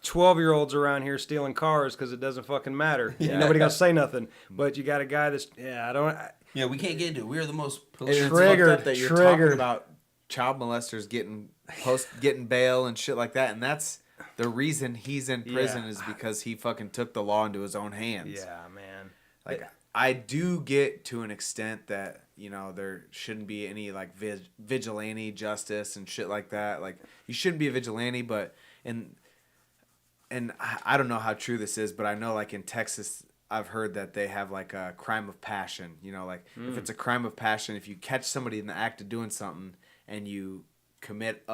[SPEAKER 3] 12-year-olds around here stealing cars because it doesn't fucking matter.
[SPEAKER 1] Yeah.
[SPEAKER 3] Ain't nobody gonna say nothing. But you got a guy that's
[SPEAKER 2] Yeah, we can't get into it. We are the most
[SPEAKER 1] It's
[SPEAKER 2] political.
[SPEAKER 3] Triggered.
[SPEAKER 1] fucked up that you're talking about child molesters getting bail and shit like that, and that's the reason he's in prison is because he fucking took the law into his own hands.
[SPEAKER 3] Yeah, man.
[SPEAKER 1] Like, I do get to an extent that, you know, there shouldn't be any, like, vigilante justice and shit like that. Like, you shouldn't be a vigilante, but and I don't know how true this is, but I know, like, in Texas, I've heard that they have, like, a crime of passion. You know, like, if it's a crime of passion, if you catch somebody in the act of doing something and you commit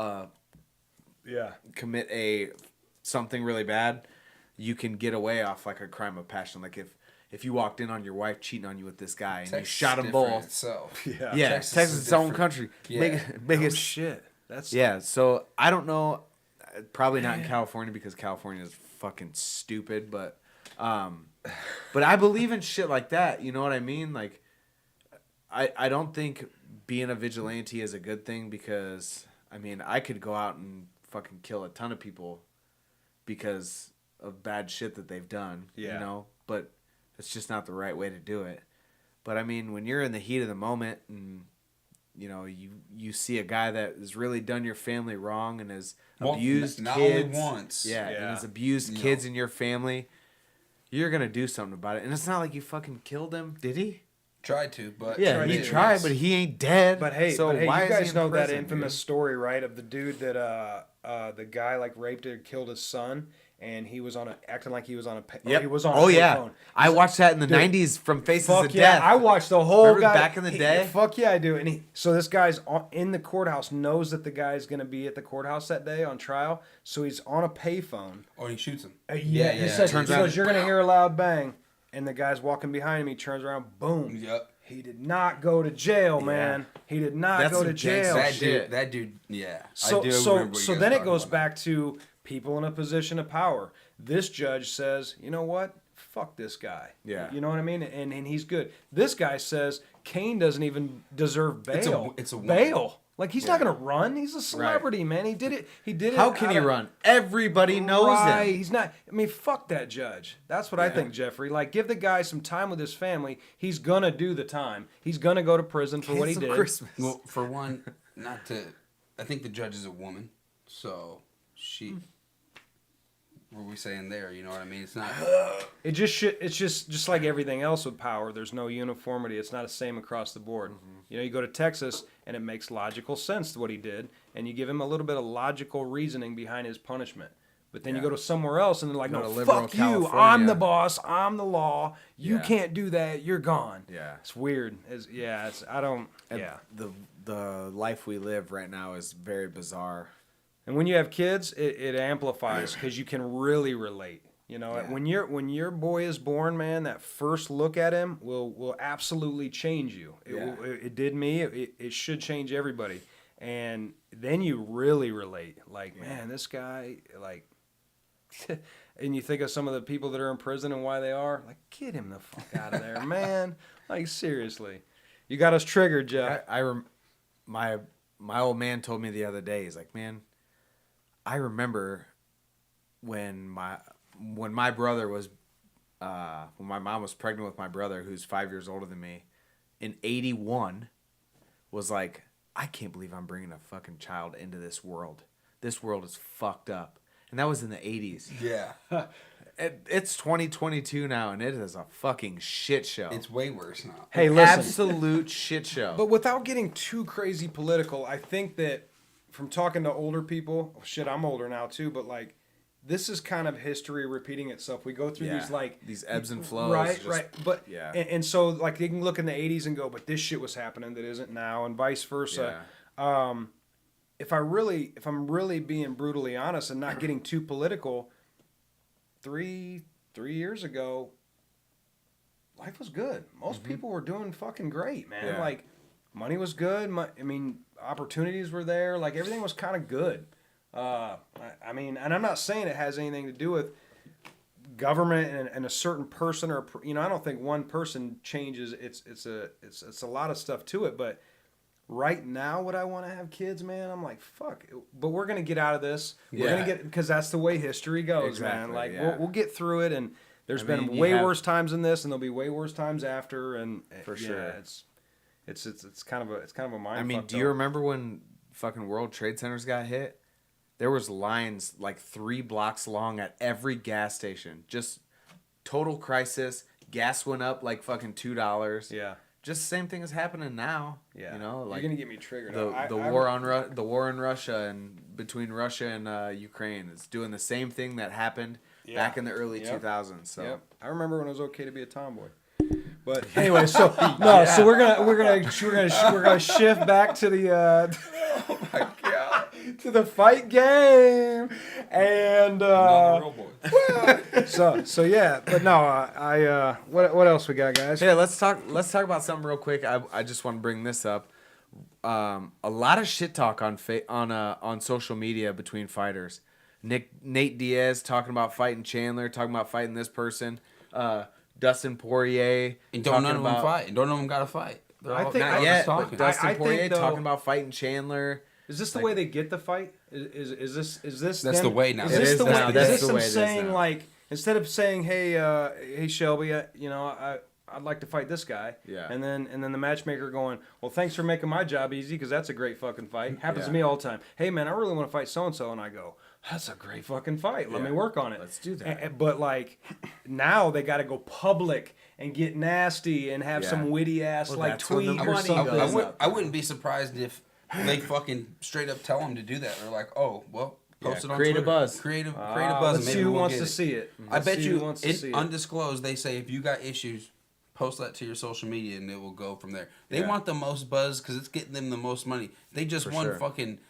[SPEAKER 1] something really bad, you can get away off, like, a crime of passion. Like, if you walked in on your wife cheating on you with this guy and you shot them both.
[SPEAKER 2] Itself.
[SPEAKER 3] Yeah.
[SPEAKER 1] Yeah, Texas is its own country.
[SPEAKER 2] Yeah.
[SPEAKER 1] Biggest
[SPEAKER 3] shit. That's
[SPEAKER 1] Yeah, so I don't know. Probably not in California because California is fucking stupid, but I believe in shit like that. You know what I mean? Like, I don't think being a vigilante is a good thing because, I mean, I could go out and fucking kill a ton of people because of bad shit that they've done.
[SPEAKER 3] Yeah.
[SPEAKER 1] You know, but it's just not the right way to do it. But I mean, when you're in the heat of the moment and, you know, you see a guy that has really done your family wrong and has abused
[SPEAKER 2] not
[SPEAKER 1] kids.
[SPEAKER 2] only once.
[SPEAKER 1] Yeah, and
[SPEAKER 3] Yeah.
[SPEAKER 1] has abused kids in your family, you're going to do something about it. And it's not like you fucking killed him, did he?
[SPEAKER 2] Tried to, but
[SPEAKER 1] Yeah, he tried, but he ain't dead.
[SPEAKER 3] But hey,
[SPEAKER 1] so
[SPEAKER 3] you
[SPEAKER 1] why is he
[SPEAKER 3] guys
[SPEAKER 1] in
[SPEAKER 3] know that
[SPEAKER 1] prison,
[SPEAKER 3] infamous
[SPEAKER 1] dude?
[SPEAKER 3] story, right? Of the dude that the guy like raped and killed his son, and he was acting like he was on a
[SPEAKER 1] Yep.
[SPEAKER 3] he was on
[SPEAKER 1] oh
[SPEAKER 3] a
[SPEAKER 1] yeah,
[SPEAKER 3] payphone.
[SPEAKER 1] I watched that in the '90s from Faces
[SPEAKER 3] Fuck
[SPEAKER 1] of
[SPEAKER 3] yeah!
[SPEAKER 1] Death.
[SPEAKER 3] I watched the whole
[SPEAKER 1] Remember
[SPEAKER 3] guy
[SPEAKER 1] back in the day?
[SPEAKER 3] Fuck yeah, I do. And so this guy's in the courthouse, knows that the guy's gonna be at the courthouse that day on trial, so he's on a payphone.
[SPEAKER 2] Oh, he shoots him.
[SPEAKER 3] Yeah, he says,
[SPEAKER 1] Turns
[SPEAKER 3] he
[SPEAKER 1] around.
[SPEAKER 3] goes, "You're gonna hear a loud bang," and the guy's walking behind him. He turns around, boom.
[SPEAKER 2] Yep.
[SPEAKER 3] He did not go to jail, man. He did not
[SPEAKER 1] That's
[SPEAKER 3] go to
[SPEAKER 1] some
[SPEAKER 3] jail.
[SPEAKER 1] gangsta
[SPEAKER 2] That dude, yeah.
[SPEAKER 3] So
[SPEAKER 2] I do
[SPEAKER 3] so
[SPEAKER 2] remember
[SPEAKER 3] so
[SPEAKER 2] you guys
[SPEAKER 3] then it
[SPEAKER 2] talking
[SPEAKER 3] goes
[SPEAKER 2] about
[SPEAKER 3] back to people in a position of power. This judge says, you know what? Fuck this guy.
[SPEAKER 1] Yeah.
[SPEAKER 3] You know what I mean? And he's good. This guy says Kane doesn't even deserve bail.
[SPEAKER 2] It's a
[SPEAKER 3] bail. Like, he's not going to run. He's a celebrity, man. He did it.
[SPEAKER 1] How can he run? Everybody knows him.
[SPEAKER 3] He's not. I mean, fuck that judge. That's what I think, Jeffrey. Like, give the guy some time with his family. He's going to do the time. He's going to go to prison for what he did.
[SPEAKER 1] Christmas.
[SPEAKER 2] Well, for one, I think the judge is a woman, so she. What were we saying there? You know what I mean? It's not.
[SPEAKER 3] It's just like everything else with power. There's no uniformity. It's not the same across the board.
[SPEAKER 1] Mm-hmm.
[SPEAKER 3] You know, you go to Texas and it makes logical sense to what he did, and you give him a little bit of logical reasoning behind his punishment. But then you go to somewhere else and they're like,
[SPEAKER 1] Go
[SPEAKER 3] no,
[SPEAKER 1] to liberal
[SPEAKER 3] fuck you.
[SPEAKER 1] California.
[SPEAKER 3] I'm the boss. I'm the law. You
[SPEAKER 1] Yeah.
[SPEAKER 3] can't do that. You're gone.
[SPEAKER 1] Yeah.
[SPEAKER 3] It's weird. I don't.
[SPEAKER 1] And
[SPEAKER 3] Yeah.
[SPEAKER 1] The life we live right now is very bizarre.
[SPEAKER 3] And when you have kids, it amplifies because you can really relate. You know,
[SPEAKER 1] Yeah.
[SPEAKER 3] when your boy is born, man, that first look at him will absolutely change you. It did me. It should change everybody. And then you really relate. Like, man, this guy, like, and you think of some of the people that are in prison and why they are. Like, get him the fuck out of there, man. Like, seriously, you got us triggered, Jeff.
[SPEAKER 1] My old man told me the other day. He's like, man, I remember when my brother was when my mom was pregnant with my brother, who's 5 years older than me, in 81, was like, I can't believe I'm bringing a fucking child into this world. This world is fucked up. And that was in the 80s.
[SPEAKER 2] Yeah.
[SPEAKER 1] It's 2022 now, and it is a fucking shit show.
[SPEAKER 2] It's way worse now.
[SPEAKER 3] Hey, listen.
[SPEAKER 1] Absolute shit show.
[SPEAKER 3] But without getting too crazy political, I think that from talking to older people, shit, I'm older now too, but like, this is kind of history repeating itself. We go through
[SPEAKER 1] these ebbs and flows.
[SPEAKER 3] Right. But
[SPEAKER 1] yeah.
[SPEAKER 3] and so like you can look in the 80s and go, but this shit was happening that isn't now, and vice versa.
[SPEAKER 1] Yeah.
[SPEAKER 3] If I'm really being brutally honest and not getting too political, 3 years ago, life was good. Most people were doing fucking great, man.
[SPEAKER 1] Yeah.
[SPEAKER 3] Like, money was good. Opportunities were there. Like, everything was kind of good. I mean, and I'm not saying it has anything to do with government and a certain person or, you know, I don't think one person changes. It's a lot of stuff to it. But right now, would I want to have kids, man? I'm like, fuck. But we're gonna get out of this. We're gonna get, because that's the way history goes, man. Like, we'll get through it. And there's been way worse times than this, and there'll be way worse times after. And
[SPEAKER 1] For sure.
[SPEAKER 3] It's kind of a mind.
[SPEAKER 1] I mean, do you remember when fucking World Trade Centers got hit? There was lines like 3 blocks long at every gas station. Just total crisis. Gas went up like fucking $2.
[SPEAKER 3] Yeah.
[SPEAKER 1] Just the same thing is happening now.
[SPEAKER 3] Yeah.
[SPEAKER 1] You know, like
[SPEAKER 3] you're gonna get me triggered.
[SPEAKER 1] the war in Russia and between Russia and Ukraine is doing the same thing that happened back in the early 2000s. So
[SPEAKER 3] I remember when it was okay to be a tomboy. But anyway, so we're gonna shift back to the
[SPEAKER 2] Oh my god.
[SPEAKER 3] to the fight game, and
[SPEAKER 2] Not a real boy.
[SPEAKER 3] so yeah. But no, what else we got, guys?
[SPEAKER 1] yeah, let's talk about something real quick. I just want to bring this up. A lot of shit talk on social media between fighters. Nate Diaz talking about fighting Chandler, talking about fighting this person. Dustin Poirier.
[SPEAKER 2] And don't none of them fight. And don't none of them got to fight. They're all,
[SPEAKER 3] I think-
[SPEAKER 1] Not
[SPEAKER 3] I
[SPEAKER 1] yet,
[SPEAKER 2] talking.
[SPEAKER 1] but Dustin
[SPEAKER 3] I think,
[SPEAKER 1] Poirier
[SPEAKER 3] though-
[SPEAKER 1] talking about fighting Chandler.
[SPEAKER 3] Is this the way they get the fight? Is this?
[SPEAKER 2] That's
[SPEAKER 3] them-
[SPEAKER 2] the way now.
[SPEAKER 3] Is
[SPEAKER 2] It
[SPEAKER 3] this
[SPEAKER 1] is
[SPEAKER 3] the
[SPEAKER 1] now.
[SPEAKER 3] way?
[SPEAKER 1] That's
[SPEAKER 3] Is this
[SPEAKER 1] the
[SPEAKER 3] them
[SPEAKER 1] way it is
[SPEAKER 3] saying
[SPEAKER 1] now.
[SPEAKER 3] like, instead of saying, hey Shelby, I'd like to fight this guy.
[SPEAKER 1] Yeah.
[SPEAKER 3] And then the matchmaker going, well, thanks for making my job easy because that's a great fucking fight. Happens to me all the time. Hey man, I really want to fight so and so, and I go, that's a great fucking fight. Let me work on it.
[SPEAKER 1] Let's do that.
[SPEAKER 3] But like, now they got to go public and get nasty and have some witty ass
[SPEAKER 1] Well,
[SPEAKER 3] like
[SPEAKER 1] that's when the
[SPEAKER 3] tweet or
[SPEAKER 1] money
[SPEAKER 3] something.
[SPEAKER 1] goes up.
[SPEAKER 2] I wouldn't be surprised if they fucking straight up tell them to do that. They're like, oh, well, post it on
[SPEAKER 1] create a
[SPEAKER 2] Twitter.
[SPEAKER 1] buzz.
[SPEAKER 2] Create a buzz.
[SPEAKER 3] Let's
[SPEAKER 2] and
[SPEAKER 3] see
[SPEAKER 2] maybe
[SPEAKER 3] who
[SPEAKER 2] we'll
[SPEAKER 3] wants
[SPEAKER 2] get
[SPEAKER 3] to
[SPEAKER 2] it.
[SPEAKER 3] see it.
[SPEAKER 2] I
[SPEAKER 3] Let's
[SPEAKER 2] bet
[SPEAKER 3] see who
[SPEAKER 2] you,
[SPEAKER 3] wants to see it.
[SPEAKER 2] undisclosed, they say if you got issues, post that to your social media and it will go from there. They
[SPEAKER 1] Yeah.
[SPEAKER 2] want the most buzz because it's getting them the most money. They just won
[SPEAKER 1] sure.
[SPEAKER 2] fucking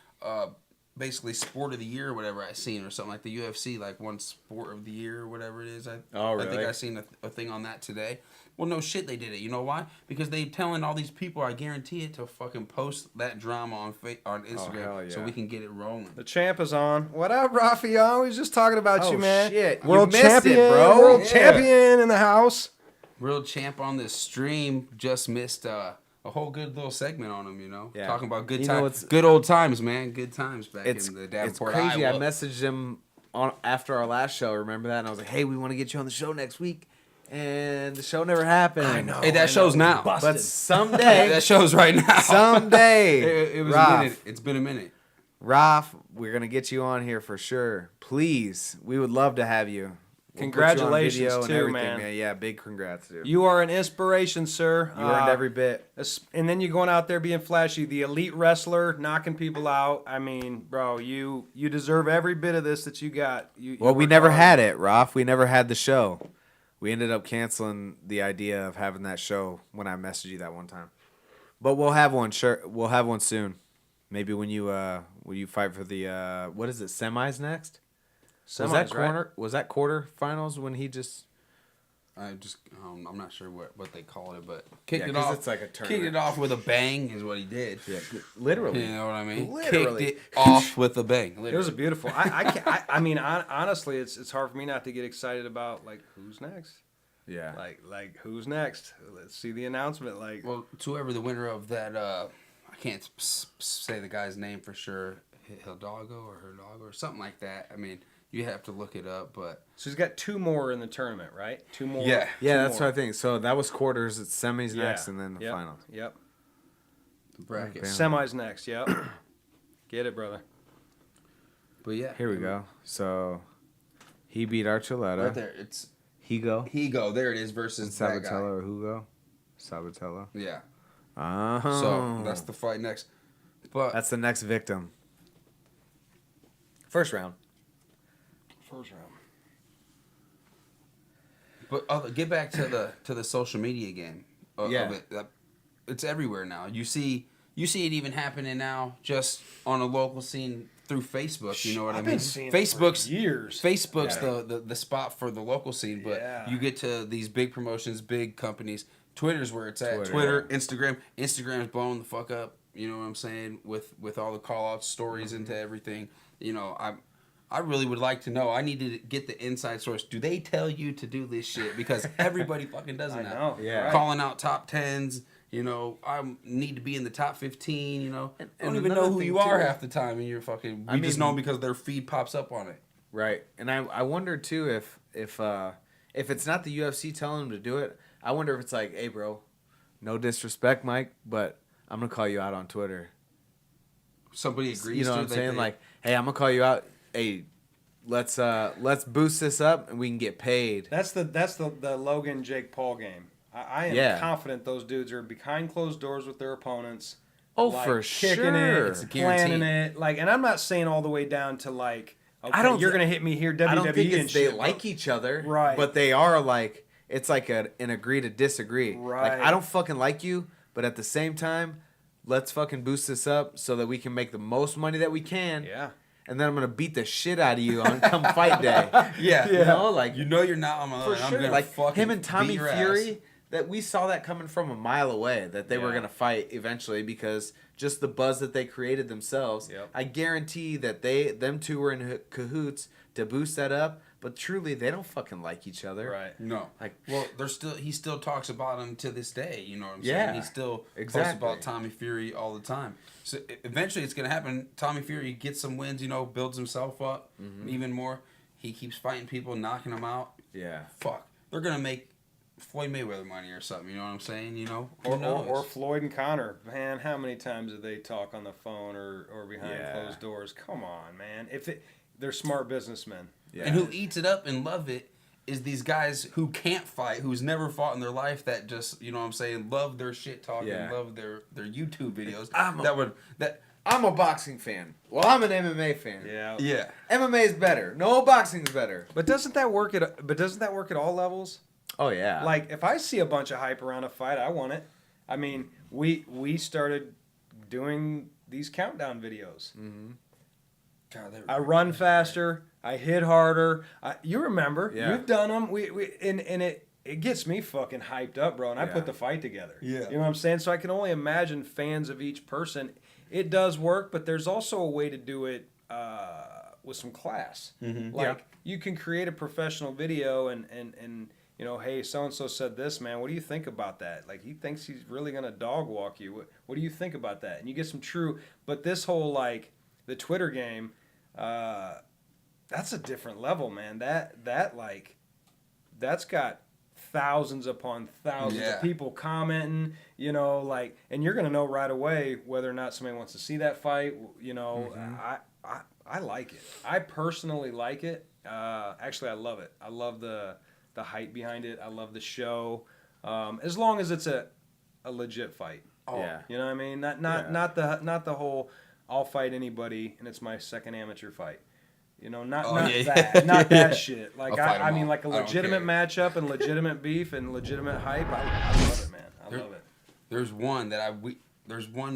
[SPEAKER 2] basically sport of the year or whatever I seen, or something like the UFC, like one sport of the year or whatever it is. I think I seen a thing on that today. Well, no shit, they did it. You know why? Because they telling all these people, I guarantee it, to fucking post that drama on Instagram so we can get it rolling.
[SPEAKER 3] The champ is on. What up, Rafael? We was just talking about you, man.
[SPEAKER 1] Shit.
[SPEAKER 3] World
[SPEAKER 1] you missed
[SPEAKER 3] champion,
[SPEAKER 1] it, bro.
[SPEAKER 3] World champion in the house.
[SPEAKER 2] World champ on this stream just missed a whole good little segment on him, talking about good times, good old times, man, good times back in the Davenport,
[SPEAKER 1] It's crazy.
[SPEAKER 2] Iowa.
[SPEAKER 1] I messaged him after our last show. Remember that? And I was like, "Hey, we want to get you on the show next week," and the show never happened.
[SPEAKER 3] I know.
[SPEAKER 2] Hey, that show's now,
[SPEAKER 1] but someday
[SPEAKER 2] that show's right now.
[SPEAKER 1] Someday,
[SPEAKER 2] it was
[SPEAKER 1] Raph,
[SPEAKER 2] a minute. It's been a minute.
[SPEAKER 1] Raph, we're gonna get you on here for sure. Please, we would love to have you.
[SPEAKER 3] Congratulations,
[SPEAKER 1] we'll put you on video and
[SPEAKER 3] too,
[SPEAKER 1] everything,
[SPEAKER 3] man.
[SPEAKER 1] Yeah, big congrats, dude.
[SPEAKER 3] You are an inspiration, sir.
[SPEAKER 1] You earned every bit.
[SPEAKER 3] And then you're going out there being flashy, the elite wrestler, knocking people out. I mean, bro, you deserve every bit of this that you got.
[SPEAKER 1] Well, we never had it, Raph. We never had the show. We ended up canceling the idea of having that show when I messaged you that one time. But we'll have one. Sure, we'll have one soon. Maybe when you fight for the what is it, semis next? Was that quarterfinals when he just?
[SPEAKER 2] I'm not sure what they called it, but kicked it
[SPEAKER 1] 'cause
[SPEAKER 2] off.
[SPEAKER 1] it's like a tournament.
[SPEAKER 2] Kicked it off with a bang is what he did.
[SPEAKER 1] Yeah, literally.
[SPEAKER 2] You know what I mean?
[SPEAKER 1] Literally.
[SPEAKER 2] Kicked it off with a bang. Literally.
[SPEAKER 3] It was a beautiful. I mean, honestly, it's hard for me not to get excited about like who's next.
[SPEAKER 1] Yeah.
[SPEAKER 3] Like who's next? Let's see the announcement. Like,
[SPEAKER 2] well, to whoever the winner of that, I can't say the guy's name for sure. Hidalgo or something like that. I mean. You have to look it up, but
[SPEAKER 3] so he's got 2 more in the tournament, right? 2 more.
[SPEAKER 2] Yeah,
[SPEAKER 1] that's what I think. So that was quarters. It's semis next, and then the finals.
[SPEAKER 3] Yep.
[SPEAKER 2] The bracket.
[SPEAKER 1] Okay.
[SPEAKER 3] Semis next. Yep. Get it, brother.
[SPEAKER 2] But yeah,
[SPEAKER 1] here we go. So he beat Archuleta.
[SPEAKER 2] Right there. It's
[SPEAKER 1] Higo.
[SPEAKER 2] There it is versus that guy.
[SPEAKER 1] Sabatello or Hugo. Sabatello.
[SPEAKER 2] Yeah.
[SPEAKER 1] Oh.
[SPEAKER 2] So that's the fight next. But
[SPEAKER 1] that's the next victim. First round.
[SPEAKER 2] But get back to the social media game. Of it. It's everywhere now. You see it even happening now, just on a local scene through Facebook. You know what I mean?
[SPEAKER 3] Facebook's years.
[SPEAKER 2] Facebook's the spot for the local scene, but you get to these big promotions, big companies. Twitter's where it's at. Twitter, Instagram. Instagram's blowing the fuck up. You know what I'm saying? With all the call outs, stories into everything. I really would like to know. I need to get the inside source. Do they tell you to do this shit? Because everybody fucking does it now.
[SPEAKER 3] I know.
[SPEAKER 1] Yeah.
[SPEAKER 2] Calling out top 10s. I need to be in the top 15. I don't even know who you are half the time, and you're fucking. We just know them because their feed pops up on it.
[SPEAKER 1] Right, and I wonder too if it's not the UFC telling them to do it. I wonder if it's like, hey, bro, no disrespect, Mike, but I'm gonna call you out on Twitter.
[SPEAKER 2] Somebody agrees.
[SPEAKER 1] You know what I'm saying? Like, hey, I'm gonna call you out. Hey, let's boost this up and we can get paid.
[SPEAKER 3] That's the Logan Jake Paul game. I am confident those dudes are behind closed doors with their opponents.
[SPEAKER 1] Oh, for
[SPEAKER 3] kicking
[SPEAKER 1] sure.
[SPEAKER 3] It, planning it. And I'm not saying all the way down to okay, you're gonna hit me here, WWE
[SPEAKER 1] I don't think
[SPEAKER 3] and
[SPEAKER 1] they
[SPEAKER 3] shit.
[SPEAKER 1] like each other,
[SPEAKER 3] right?
[SPEAKER 1] But they are like, it's like an agree to disagree.
[SPEAKER 3] Right.
[SPEAKER 1] Like, I don't fucking like you, but at the same time, let's fucking boost this up so that we can make the most money that we can.
[SPEAKER 3] Yeah.
[SPEAKER 1] And then I'm gonna beat the shit out of you on come fight day.
[SPEAKER 2] Yeah.
[SPEAKER 1] You know, like
[SPEAKER 2] you're not.
[SPEAKER 1] For sure.
[SPEAKER 2] Gonna
[SPEAKER 1] like
[SPEAKER 2] fucking
[SPEAKER 1] him and Tommy
[SPEAKER 2] beat your
[SPEAKER 1] Fury.
[SPEAKER 2] ass.
[SPEAKER 1] That we saw that coming from a mile away, that they were going to fight eventually because just the buzz that they created themselves.
[SPEAKER 3] Yep.
[SPEAKER 1] I guarantee that them two were in cahoots to boost that up, but truly they don't fucking like each other.
[SPEAKER 3] Right.
[SPEAKER 2] No.
[SPEAKER 1] Like,
[SPEAKER 2] well, he still talks about him to this day, you know what I'm
[SPEAKER 1] Yeah,
[SPEAKER 2] saying? He still
[SPEAKER 1] exactly.
[SPEAKER 2] posts about Tommy Fury all the time. So eventually it's going to happen. Tommy Fury gets some wins, builds himself up even more. He keeps fighting people, knocking them out.
[SPEAKER 1] Yeah.
[SPEAKER 2] Fuck. They're going to make Floyd Mayweather money or something, you know what I'm saying?
[SPEAKER 3] Or Floyd and Conor. Man, how many times do they talk on the phone or behind closed doors? Come on, man. They're smart businessmen.
[SPEAKER 1] Yeah.
[SPEAKER 2] And who eats it up and love it is these guys who can't fight, who's never fought in their life, that just, you know what I'm saying, love their shit talking, love their YouTube videos.
[SPEAKER 1] I'm a boxing fan. Well, I'm an MMA fan.
[SPEAKER 3] Yeah.
[SPEAKER 2] Yeah.
[SPEAKER 1] MMA is better. No, boxing's better.
[SPEAKER 3] But doesn't that work at all levels?
[SPEAKER 1] Oh yeah.
[SPEAKER 3] Like, if I see a bunch of hype around a fight, I want it. I mean, we started doing these countdown videos.
[SPEAKER 2] God,
[SPEAKER 3] I run faster. I hit harder. You remember?
[SPEAKER 1] Yeah.
[SPEAKER 3] We've done them. And it gets me fucking hyped up, bro. And I put the fight together.
[SPEAKER 2] Yeah.
[SPEAKER 3] You know what I'm saying? So I can only imagine fans of each person. It does work, but there's also a way to do it with some class.
[SPEAKER 2] Mm-hmm.
[SPEAKER 3] Like you can create a professional video and you know, hey, so and so said this, man. What do you think about that? Like he thinks he's really gonna dog walk you. What do you think about that? And you get some true. But this whole like the Twitter game. That's a different level, man. That's got thousands upon thousands of people commenting, you know, like, and you're gonna know right away whether or not somebody wants to see that fight. You know, I like it. I personally like it. Actually, I love it. I love the hype behind it. I love the show. As long as it's a legit fight.
[SPEAKER 1] Oh, yeah.
[SPEAKER 3] You know what I mean? Not the whole I'll fight anybody and it's my second amateur fight. You know, not that shit. Like I mean, like a legitimate matchup and legitimate beef and legitimate hype. I love it, man. I love it.
[SPEAKER 2] There's one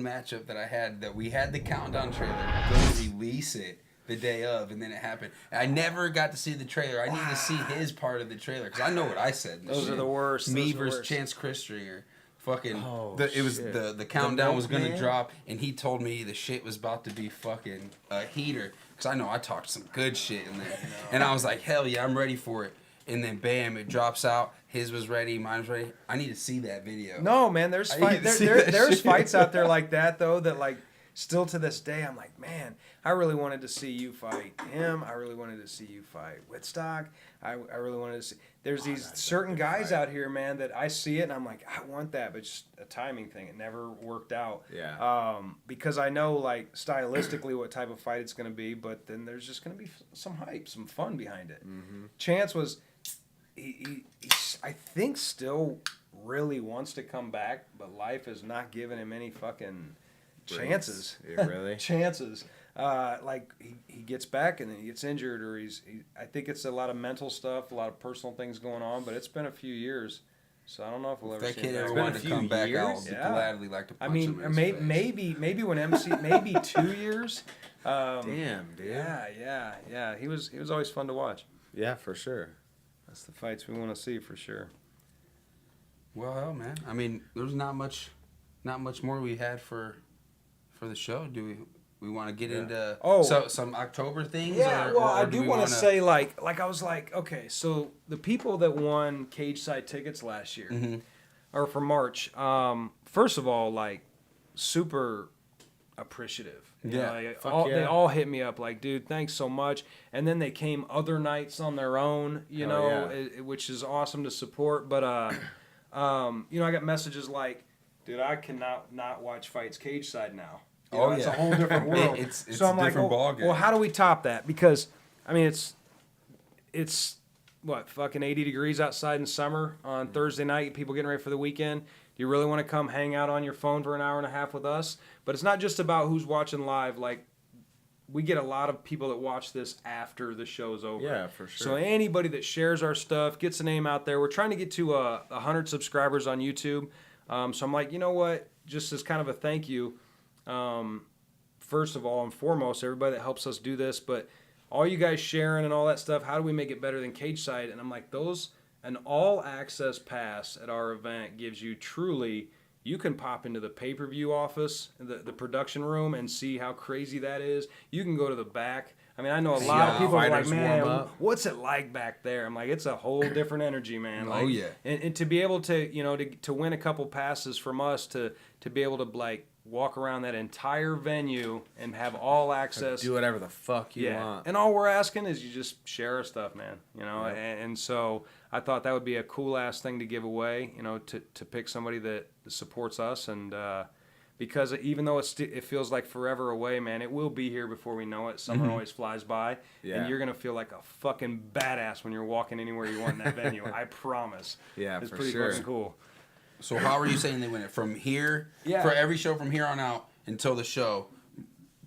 [SPEAKER 2] matchup that I had that we had the countdown trailer going to release it the day of, and then it happened. I never got to see the trailer. I need to see his part of the trailer because I know what I said.
[SPEAKER 3] Those are the worst.
[SPEAKER 2] Me versus Chance Christinger. Fucking, the countdown was gonna drop, and he told me the shit was about to be fucking a heater. Cause I know I talked some good shit in there, and I was like, hell yeah, I'm ready for it. And then bam, it drops out. His was ready, mine was ready. I need to see that video.
[SPEAKER 3] No, man, there's fights out there like that though that like still to this day I'm like, man, I really wanted to see you fight him. I really wanted to see you fight Whitstock. I really wanted to see. There's these certain guys out here, man, that I see it and I'm like, I want that, but just a timing thing. It never worked out.
[SPEAKER 1] Yeah.
[SPEAKER 3] Because I know like stylistically what type of fight it's going to be, but then there's just going to be some hype, some fun behind it.
[SPEAKER 1] Mm-hmm.
[SPEAKER 3] Chance was, he I think still really wants to come back, but life has not given him any fucking chances.
[SPEAKER 1] Yeah, really?
[SPEAKER 3] Chances. Like he gets back and then he gets injured, or I think it's a lot of mental stuff, a lot of personal things going on. But it's been a few years, so I don't know if we'll ever see
[SPEAKER 2] that kid
[SPEAKER 3] him
[SPEAKER 2] ever
[SPEAKER 3] back.
[SPEAKER 2] wanted to come back, I would gladly like to punch him in his face.
[SPEAKER 3] Maybe when MC, maybe 2 years.
[SPEAKER 1] Damn, dude.
[SPEAKER 3] Yeah. He was always fun to watch.
[SPEAKER 1] Yeah, for sure.
[SPEAKER 3] That's the fights we want to see for sure.
[SPEAKER 2] Well, hell, man. I mean, there's not much more we had for the show. Do we want to get into some October things?
[SPEAKER 3] Yeah,
[SPEAKER 2] or
[SPEAKER 3] I
[SPEAKER 2] do
[SPEAKER 3] do want to say like I was like, okay, so the people that won cageside tickets last year, or for March, first of all, like super appreciative. You know, like, they all hit me up like, dude, thanks so much. And then they came other nights on their own, which is awesome to support. But you know, I got messages like, dude, I cannot not watch fights cageside now. You know, it's a whole different world.
[SPEAKER 2] It's
[SPEAKER 3] so I'm
[SPEAKER 2] a
[SPEAKER 3] like,
[SPEAKER 2] different ballgame.
[SPEAKER 3] well, how do we top that? Because I mean, it's what, fucking 80 degrees outside in summer on Thursday night. People getting ready for the weekend. Do you really want to come hang out on your phone for an hour and a half with us? But it's not just about who's watching live. Like, we get a lot of people that watch this after the show's over.
[SPEAKER 1] Yeah, for sure.
[SPEAKER 3] So anybody that shares our stuff, gets the name out there. We're trying to get to 100 subscribers on YouTube. So I'm like, you know what? Just as kind of a thank you, first of all and foremost, everybody that helps us do this, but all you guys sharing and all that stuff, how do we make it better than cageside? And I'm like, an all-access pass at our event gives you truly, you can pop into the pay-per-view office, the production room, and see how crazy that is. You can go to the back. I mean, I know a lot of people are like, man, what's it like back there? I'm like, it's a whole different energy, man. Like, and to be able to, you know, to win a couple passes from us to be able to, like, walk around that entire venue and have all access.
[SPEAKER 1] Do whatever the fuck you want.
[SPEAKER 3] And all we're asking is you just share our stuff, man. You know, and so I thought that would be a cool ass thing to give away, you know, to pick somebody that supports us. And because even though it feels like forever away, man, it will be here before we know it. Summer always flies by. Yeah. And you're going to feel like a fucking badass when you're walking anywhere you want in that venue. I promise.
[SPEAKER 1] Yeah,
[SPEAKER 3] it's
[SPEAKER 1] for
[SPEAKER 3] pretty
[SPEAKER 1] sure.
[SPEAKER 3] fucking cool.
[SPEAKER 2] So how are you saying they win it? From here, for every show from here on out until the show,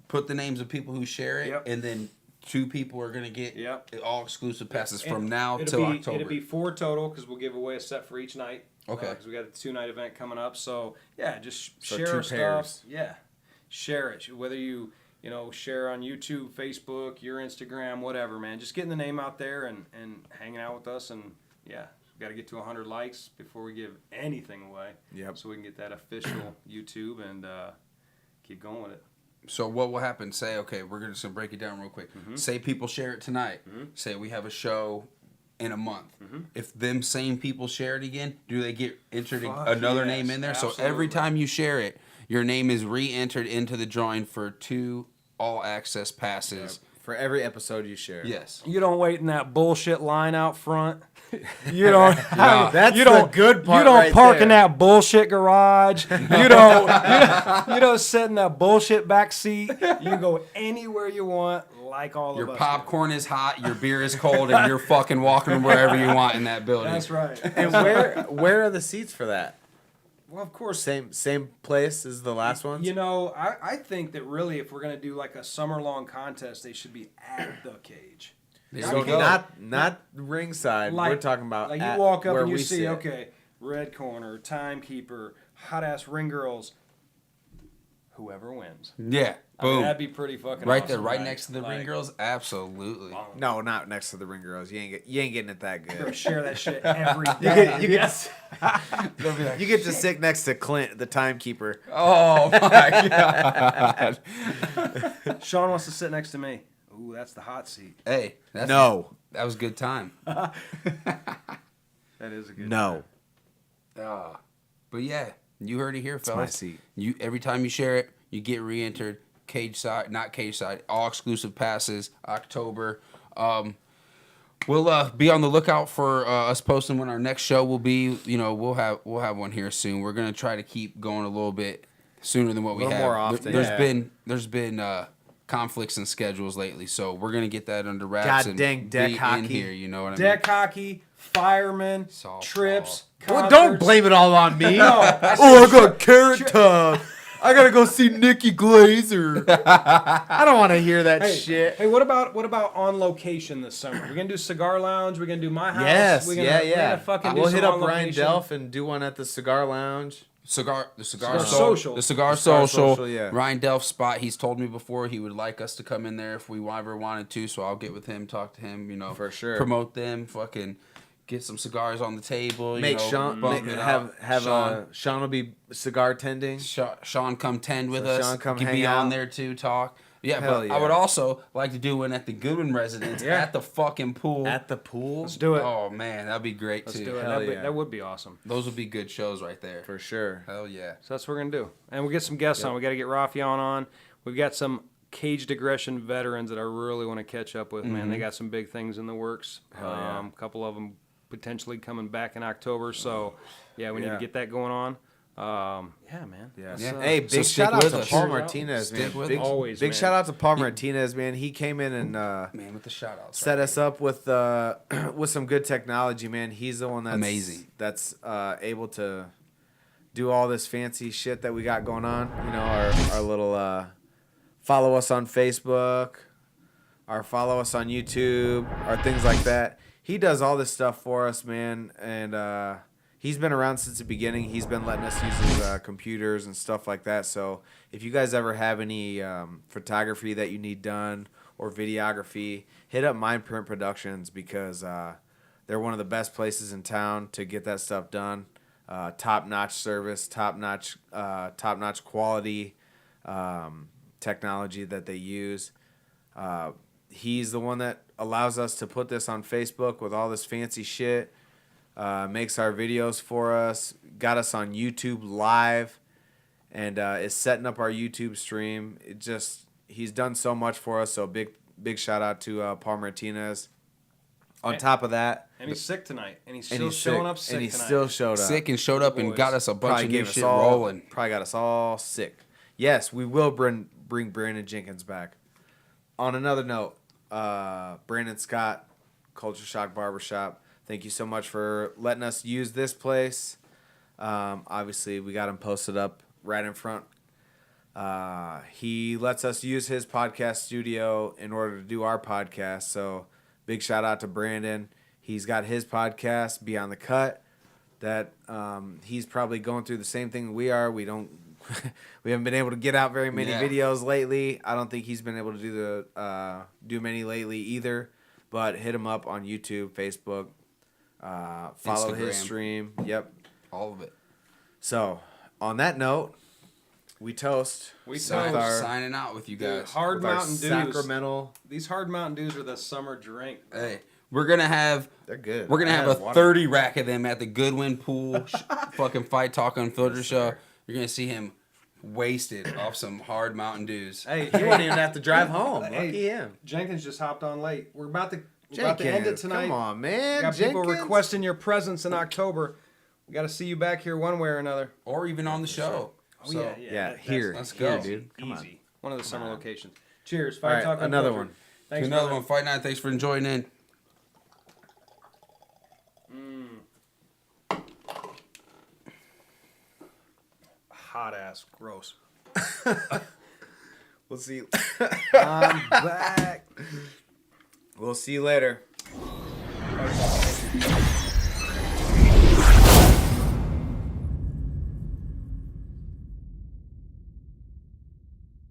[SPEAKER 2] put the names of people who share it, and then 2 people are going to get all exclusive passes from now till October.
[SPEAKER 3] It'll be 4 total because we'll give away a set for each night.
[SPEAKER 2] Okay.
[SPEAKER 3] Because we got a 2-night event coming up. So, yeah, just share
[SPEAKER 1] 2
[SPEAKER 3] our
[SPEAKER 1] pairs.
[SPEAKER 3] stuff. Yeah. Share it. Whether you share on YouTube, Facebook, your Instagram, whatever, man. Just getting the name out there and hanging out with us. And, yeah, got to get to 100 likes before we give anything away.
[SPEAKER 1] Yep.
[SPEAKER 3] So we can get that official YouTube and keep going with it.
[SPEAKER 2] So what will happen? Say, okay, we're just going to break it down real quick.
[SPEAKER 3] Mm-hmm.
[SPEAKER 2] Say people share it tonight.
[SPEAKER 3] Mm-hmm.
[SPEAKER 2] Say we have a show in a month.
[SPEAKER 3] Mm-hmm.
[SPEAKER 2] If them same people share it again, do they get entered
[SPEAKER 3] Fuck
[SPEAKER 2] another
[SPEAKER 3] yes,
[SPEAKER 2] name in there?
[SPEAKER 3] absolutely.
[SPEAKER 2] So every time you share it, your name is re-entered into the drawing for 2 all-access passes.
[SPEAKER 1] For every episode you share.
[SPEAKER 2] Yes.
[SPEAKER 3] You don't wait in that bullshit line out front. You don't.
[SPEAKER 1] That's
[SPEAKER 3] you don't,
[SPEAKER 1] the good part.
[SPEAKER 3] You don't
[SPEAKER 1] right
[SPEAKER 3] park
[SPEAKER 1] there.
[SPEAKER 3] in that bullshit garage. You don't sit in that bullshit back seat. You go anywhere you want, like all
[SPEAKER 2] Your
[SPEAKER 3] of us.
[SPEAKER 2] popcorn is hot, your beer is cold, and you're fucking walking wherever you want in that building.
[SPEAKER 3] That's right.
[SPEAKER 1] And where are the seats for that?
[SPEAKER 3] Well, of course.
[SPEAKER 1] Same place as the last ones.
[SPEAKER 3] I think that really, if we're gonna do like a summer long contest, they should be at the cage.
[SPEAKER 1] So not ringside. We're talking about
[SPEAKER 3] like you walk up
[SPEAKER 1] where
[SPEAKER 3] and you
[SPEAKER 1] we
[SPEAKER 3] see,
[SPEAKER 1] sit.
[SPEAKER 3] okay, red corner, timekeeper, hot ass ring girls. Whoever wins.
[SPEAKER 2] Yeah.
[SPEAKER 3] I mean,
[SPEAKER 2] Boom.
[SPEAKER 3] that'd be pretty fucking
[SPEAKER 2] Right
[SPEAKER 3] awesome,
[SPEAKER 2] there, right next to the ring
[SPEAKER 3] Like,
[SPEAKER 2] girls? Absolutely.
[SPEAKER 1] No, not next to the ring girls. You ain't getting it that
[SPEAKER 3] We're gonna
[SPEAKER 1] good.
[SPEAKER 3] share that shit every day.
[SPEAKER 1] You get to sit next to Clint, the timekeeper.
[SPEAKER 2] Oh, my God.
[SPEAKER 3] Sean wants to sit next to me. Ooh, that's the hot seat.
[SPEAKER 2] Hey.
[SPEAKER 1] No,
[SPEAKER 2] That was a good time.
[SPEAKER 3] That is a good.
[SPEAKER 1] no.
[SPEAKER 2] But yeah, you heard it here, fellas.
[SPEAKER 1] my seat.
[SPEAKER 2] You every time you share it, you get re-entered. Not cage side, all exclusive passes. October. We'll be on the lookout for us posting when our next show will be. We'll have one here soon. We're gonna try to keep going a little bit sooner than what we
[SPEAKER 1] little
[SPEAKER 2] have.
[SPEAKER 1] more often,
[SPEAKER 2] There's been conflicts in schedules lately, so we're gonna get that under wraps.
[SPEAKER 1] God
[SPEAKER 2] and
[SPEAKER 1] dang deck
[SPEAKER 2] be in
[SPEAKER 1] hockey.
[SPEAKER 2] here. You know what I mean?
[SPEAKER 3] Deck hockey, firemen,
[SPEAKER 2] Softball.
[SPEAKER 3] trips.
[SPEAKER 1] Well,
[SPEAKER 3] concerts.
[SPEAKER 1] don't blame it all on me.
[SPEAKER 3] I
[SPEAKER 1] I got Carrot Top. I gotta go see Nikki Glazer. I don't want to hear that shit.
[SPEAKER 3] Hey, what about on location this summer? We're gonna do cigar lounge. We're gonna do my house.
[SPEAKER 1] Yes,
[SPEAKER 3] we're gonna fucking do
[SPEAKER 1] We'll
[SPEAKER 3] some
[SPEAKER 1] hit up
[SPEAKER 3] on
[SPEAKER 1] Ryan
[SPEAKER 3] location.
[SPEAKER 1] Delph and do one at the Cigar Lounge.
[SPEAKER 2] The cigar
[SPEAKER 3] social.
[SPEAKER 2] The cigar
[SPEAKER 1] The Cigar
[SPEAKER 2] social.
[SPEAKER 1] Social, yeah.
[SPEAKER 2] Ryan Delph's spot. He's told me before he would like us to come in there if we ever wanted to. So I'll get with him, talk to him.
[SPEAKER 1] For sure.
[SPEAKER 2] Promote them. Fucking get some cigars on the table.
[SPEAKER 1] Make Sean
[SPEAKER 2] bump it up.
[SPEAKER 1] have Sean will be cigar tending.
[SPEAKER 2] Sean come tend with
[SPEAKER 1] So
[SPEAKER 2] us.
[SPEAKER 1] Sean come
[SPEAKER 2] He could
[SPEAKER 1] hang
[SPEAKER 2] be on
[SPEAKER 1] out.
[SPEAKER 2] there too. Talk. Yeah,
[SPEAKER 1] Hell
[SPEAKER 2] but
[SPEAKER 1] yeah.
[SPEAKER 2] I would also like to do one at the Goodwin residence at the fucking pool.
[SPEAKER 1] At the pool,
[SPEAKER 3] Let's do it.
[SPEAKER 2] Oh man, that'd be great
[SPEAKER 3] Let's
[SPEAKER 2] too.
[SPEAKER 3] do it.
[SPEAKER 1] Hell
[SPEAKER 3] That
[SPEAKER 1] yeah.
[SPEAKER 3] would be awesome.
[SPEAKER 2] Those would be good shows right there.
[SPEAKER 1] for sure.
[SPEAKER 2] Hell yeah.
[SPEAKER 3] So that's what we're gonna do, and we get some guests on. We got to get Rafion on. We've got some caged aggression veterans that I really want to catch up with. Man, they got some big things in the works.
[SPEAKER 1] Hell yeah.
[SPEAKER 3] A couple of them potentially coming back in October. So yeah, we need
[SPEAKER 1] Yeah.
[SPEAKER 3] to get that going on. Yeah, man.
[SPEAKER 1] Yeah.
[SPEAKER 2] Yeah.
[SPEAKER 1] Hey,
[SPEAKER 2] So
[SPEAKER 1] big
[SPEAKER 2] stick
[SPEAKER 1] shout out
[SPEAKER 2] with
[SPEAKER 1] to
[SPEAKER 2] us.
[SPEAKER 1] Paul Martinez, man.
[SPEAKER 2] Stick with
[SPEAKER 1] Big,
[SPEAKER 2] us.
[SPEAKER 3] Always,
[SPEAKER 1] big
[SPEAKER 3] man.
[SPEAKER 1] shout out to Paul Martinez, man. He came in and
[SPEAKER 2] Man, with the shout outs.
[SPEAKER 1] set us up with with some good technology, man. He's the one that's
[SPEAKER 2] Amazing.
[SPEAKER 1] That's able to do all this fancy shit that we got going on. Our little follow us on Facebook, our follow us on YouTube, or things like that. He does all this stuff for us, man, and he's been around since the beginning. He's been letting us use his computers and stuff like that. So if you guys ever have any photography that you need done or videography, hit up Mind Print Productions because they're one of the best places in town to get that stuff done. Top-notch service, top-notch quality technology that they use. He's the one that allows us to put this on Facebook with all this fancy shit. Makes our videos for us, got us on YouTube live, and is setting up our YouTube stream. He's done so much for us. So big shout out to Paul Martinez. On top of that,
[SPEAKER 3] And he's sick tonight, and he's
[SPEAKER 1] and
[SPEAKER 3] still
[SPEAKER 1] he's
[SPEAKER 3] showing
[SPEAKER 1] sick,
[SPEAKER 3] up sick
[SPEAKER 1] and he
[SPEAKER 3] tonight.
[SPEAKER 1] still showed up.
[SPEAKER 2] Sick and showed up and
[SPEAKER 3] Boys.
[SPEAKER 2] got us a bunch
[SPEAKER 1] Probably
[SPEAKER 2] of new
[SPEAKER 1] gave us
[SPEAKER 2] shit
[SPEAKER 1] all
[SPEAKER 2] rolling.
[SPEAKER 1] Probably got us all sick. Yes, we will bring Brandon Jenkins back. On another note, Brandon Scott, Culture Shock Barbershop. Thank you so much for letting us use this place. Obviously, we got him posted up right in front. He lets us use his podcast studio in order to do our podcast. So big shout out to Brandon. He's got his podcast, Beyond the Cut, that he's probably going through the same thing we are. We don't we haven't been able to get out very many
[SPEAKER 2] Yeah.
[SPEAKER 1] videos lately. I don't think he's been able to do many lately either. But hit him up on YouTube, Facebook. Follow his
[SPEAKER 2] Instagram.
[SPEAKER 1] stream. Yep.
[SPEAKER 2] All of it.
[SPEAKER 1] So on that note, we toast.
[SPEAKER 3] We
[SPEAKER 2] So
[SPEAKER 3] toast.
[SPEAKER 1] our-
[SPEAKER 2] signing out with you
[SPEAKER 3] Dude,
[SPEAKER 2] guys.
[SPEAKER 3] hard
[SPEAKER 1] with our
[SPEAKER 3] Mountain Dews.
[SPEAKER 1] Sacramento.
[SPEAKER 3] These hard Mountain Dews are the summer drink.
[SPEAKER 2] Hey, we're gonna have
[SPEAKER 1] They're good.
[SPEAKER 2] We're gonna
[SPEAKER 1] I
[SPEAKER 2] have
[SPEAKER 1] had
[SPEAKER 2] a
[SPEAKER 1] water.
[SPEAKER 2] 30 rack of them at the Goodwin Pool fucking Fight Talk Unfiltered show. You're gonna see him wasted off some hard Mountain Dews.
[SPEAKER 3] Hey,
[SPEAKER 1] He won't even have to drive home.
[SPEAKER 3] Hey,
[SPEAKER 1] Lucky him.
[SPEAKER 3] Jenkins just hopped on late. We're about to end it
[SPEAKER 1] Jenkins,
[SPEAKER 3] tonight.
[SPEAKER 1] come on, man.
[SPEAKER 3] We got people
[SPEAKER 1] Jenkins?
[SPEAKER 3] requesting your presence in October. We got to see you back here one way or another.
[SPEAKER 2] Or even on the show.
[SPEAKER 3] Oh,
[SPEAKER 2] So,
[SPEAKER 1] Yeah, here.
[SPEAKER 2] let's
[SPEAKER 1] Here,
[SPEAKER 2] go.
[SPEAKER 1] dude. Come on.
[SPEAKER 3] Easy. One of the summer locations. Cheers.
[SPEAKER 1] All
[SPEAKER 3] Fight
[SPEAKER 1] right,
[SPEAKER 3] Talk
[SPEAKER 1] another
[SPEAKER 3] Unfiltered.
[SPEAKER 1] one.
[SPEAKER 3] Thanks,
[SPEAKER 2] to another
[SPEAKER 3] brother.
[SPEAKER 2] one, Fight Night. Thanks for joining in.
[SPEAKER 3] Hot ass. Gross.
[SPEAKER 1] We'll see.
[SPEAKER 3] I'm back.
[SPEAKER 1] We'll see you later.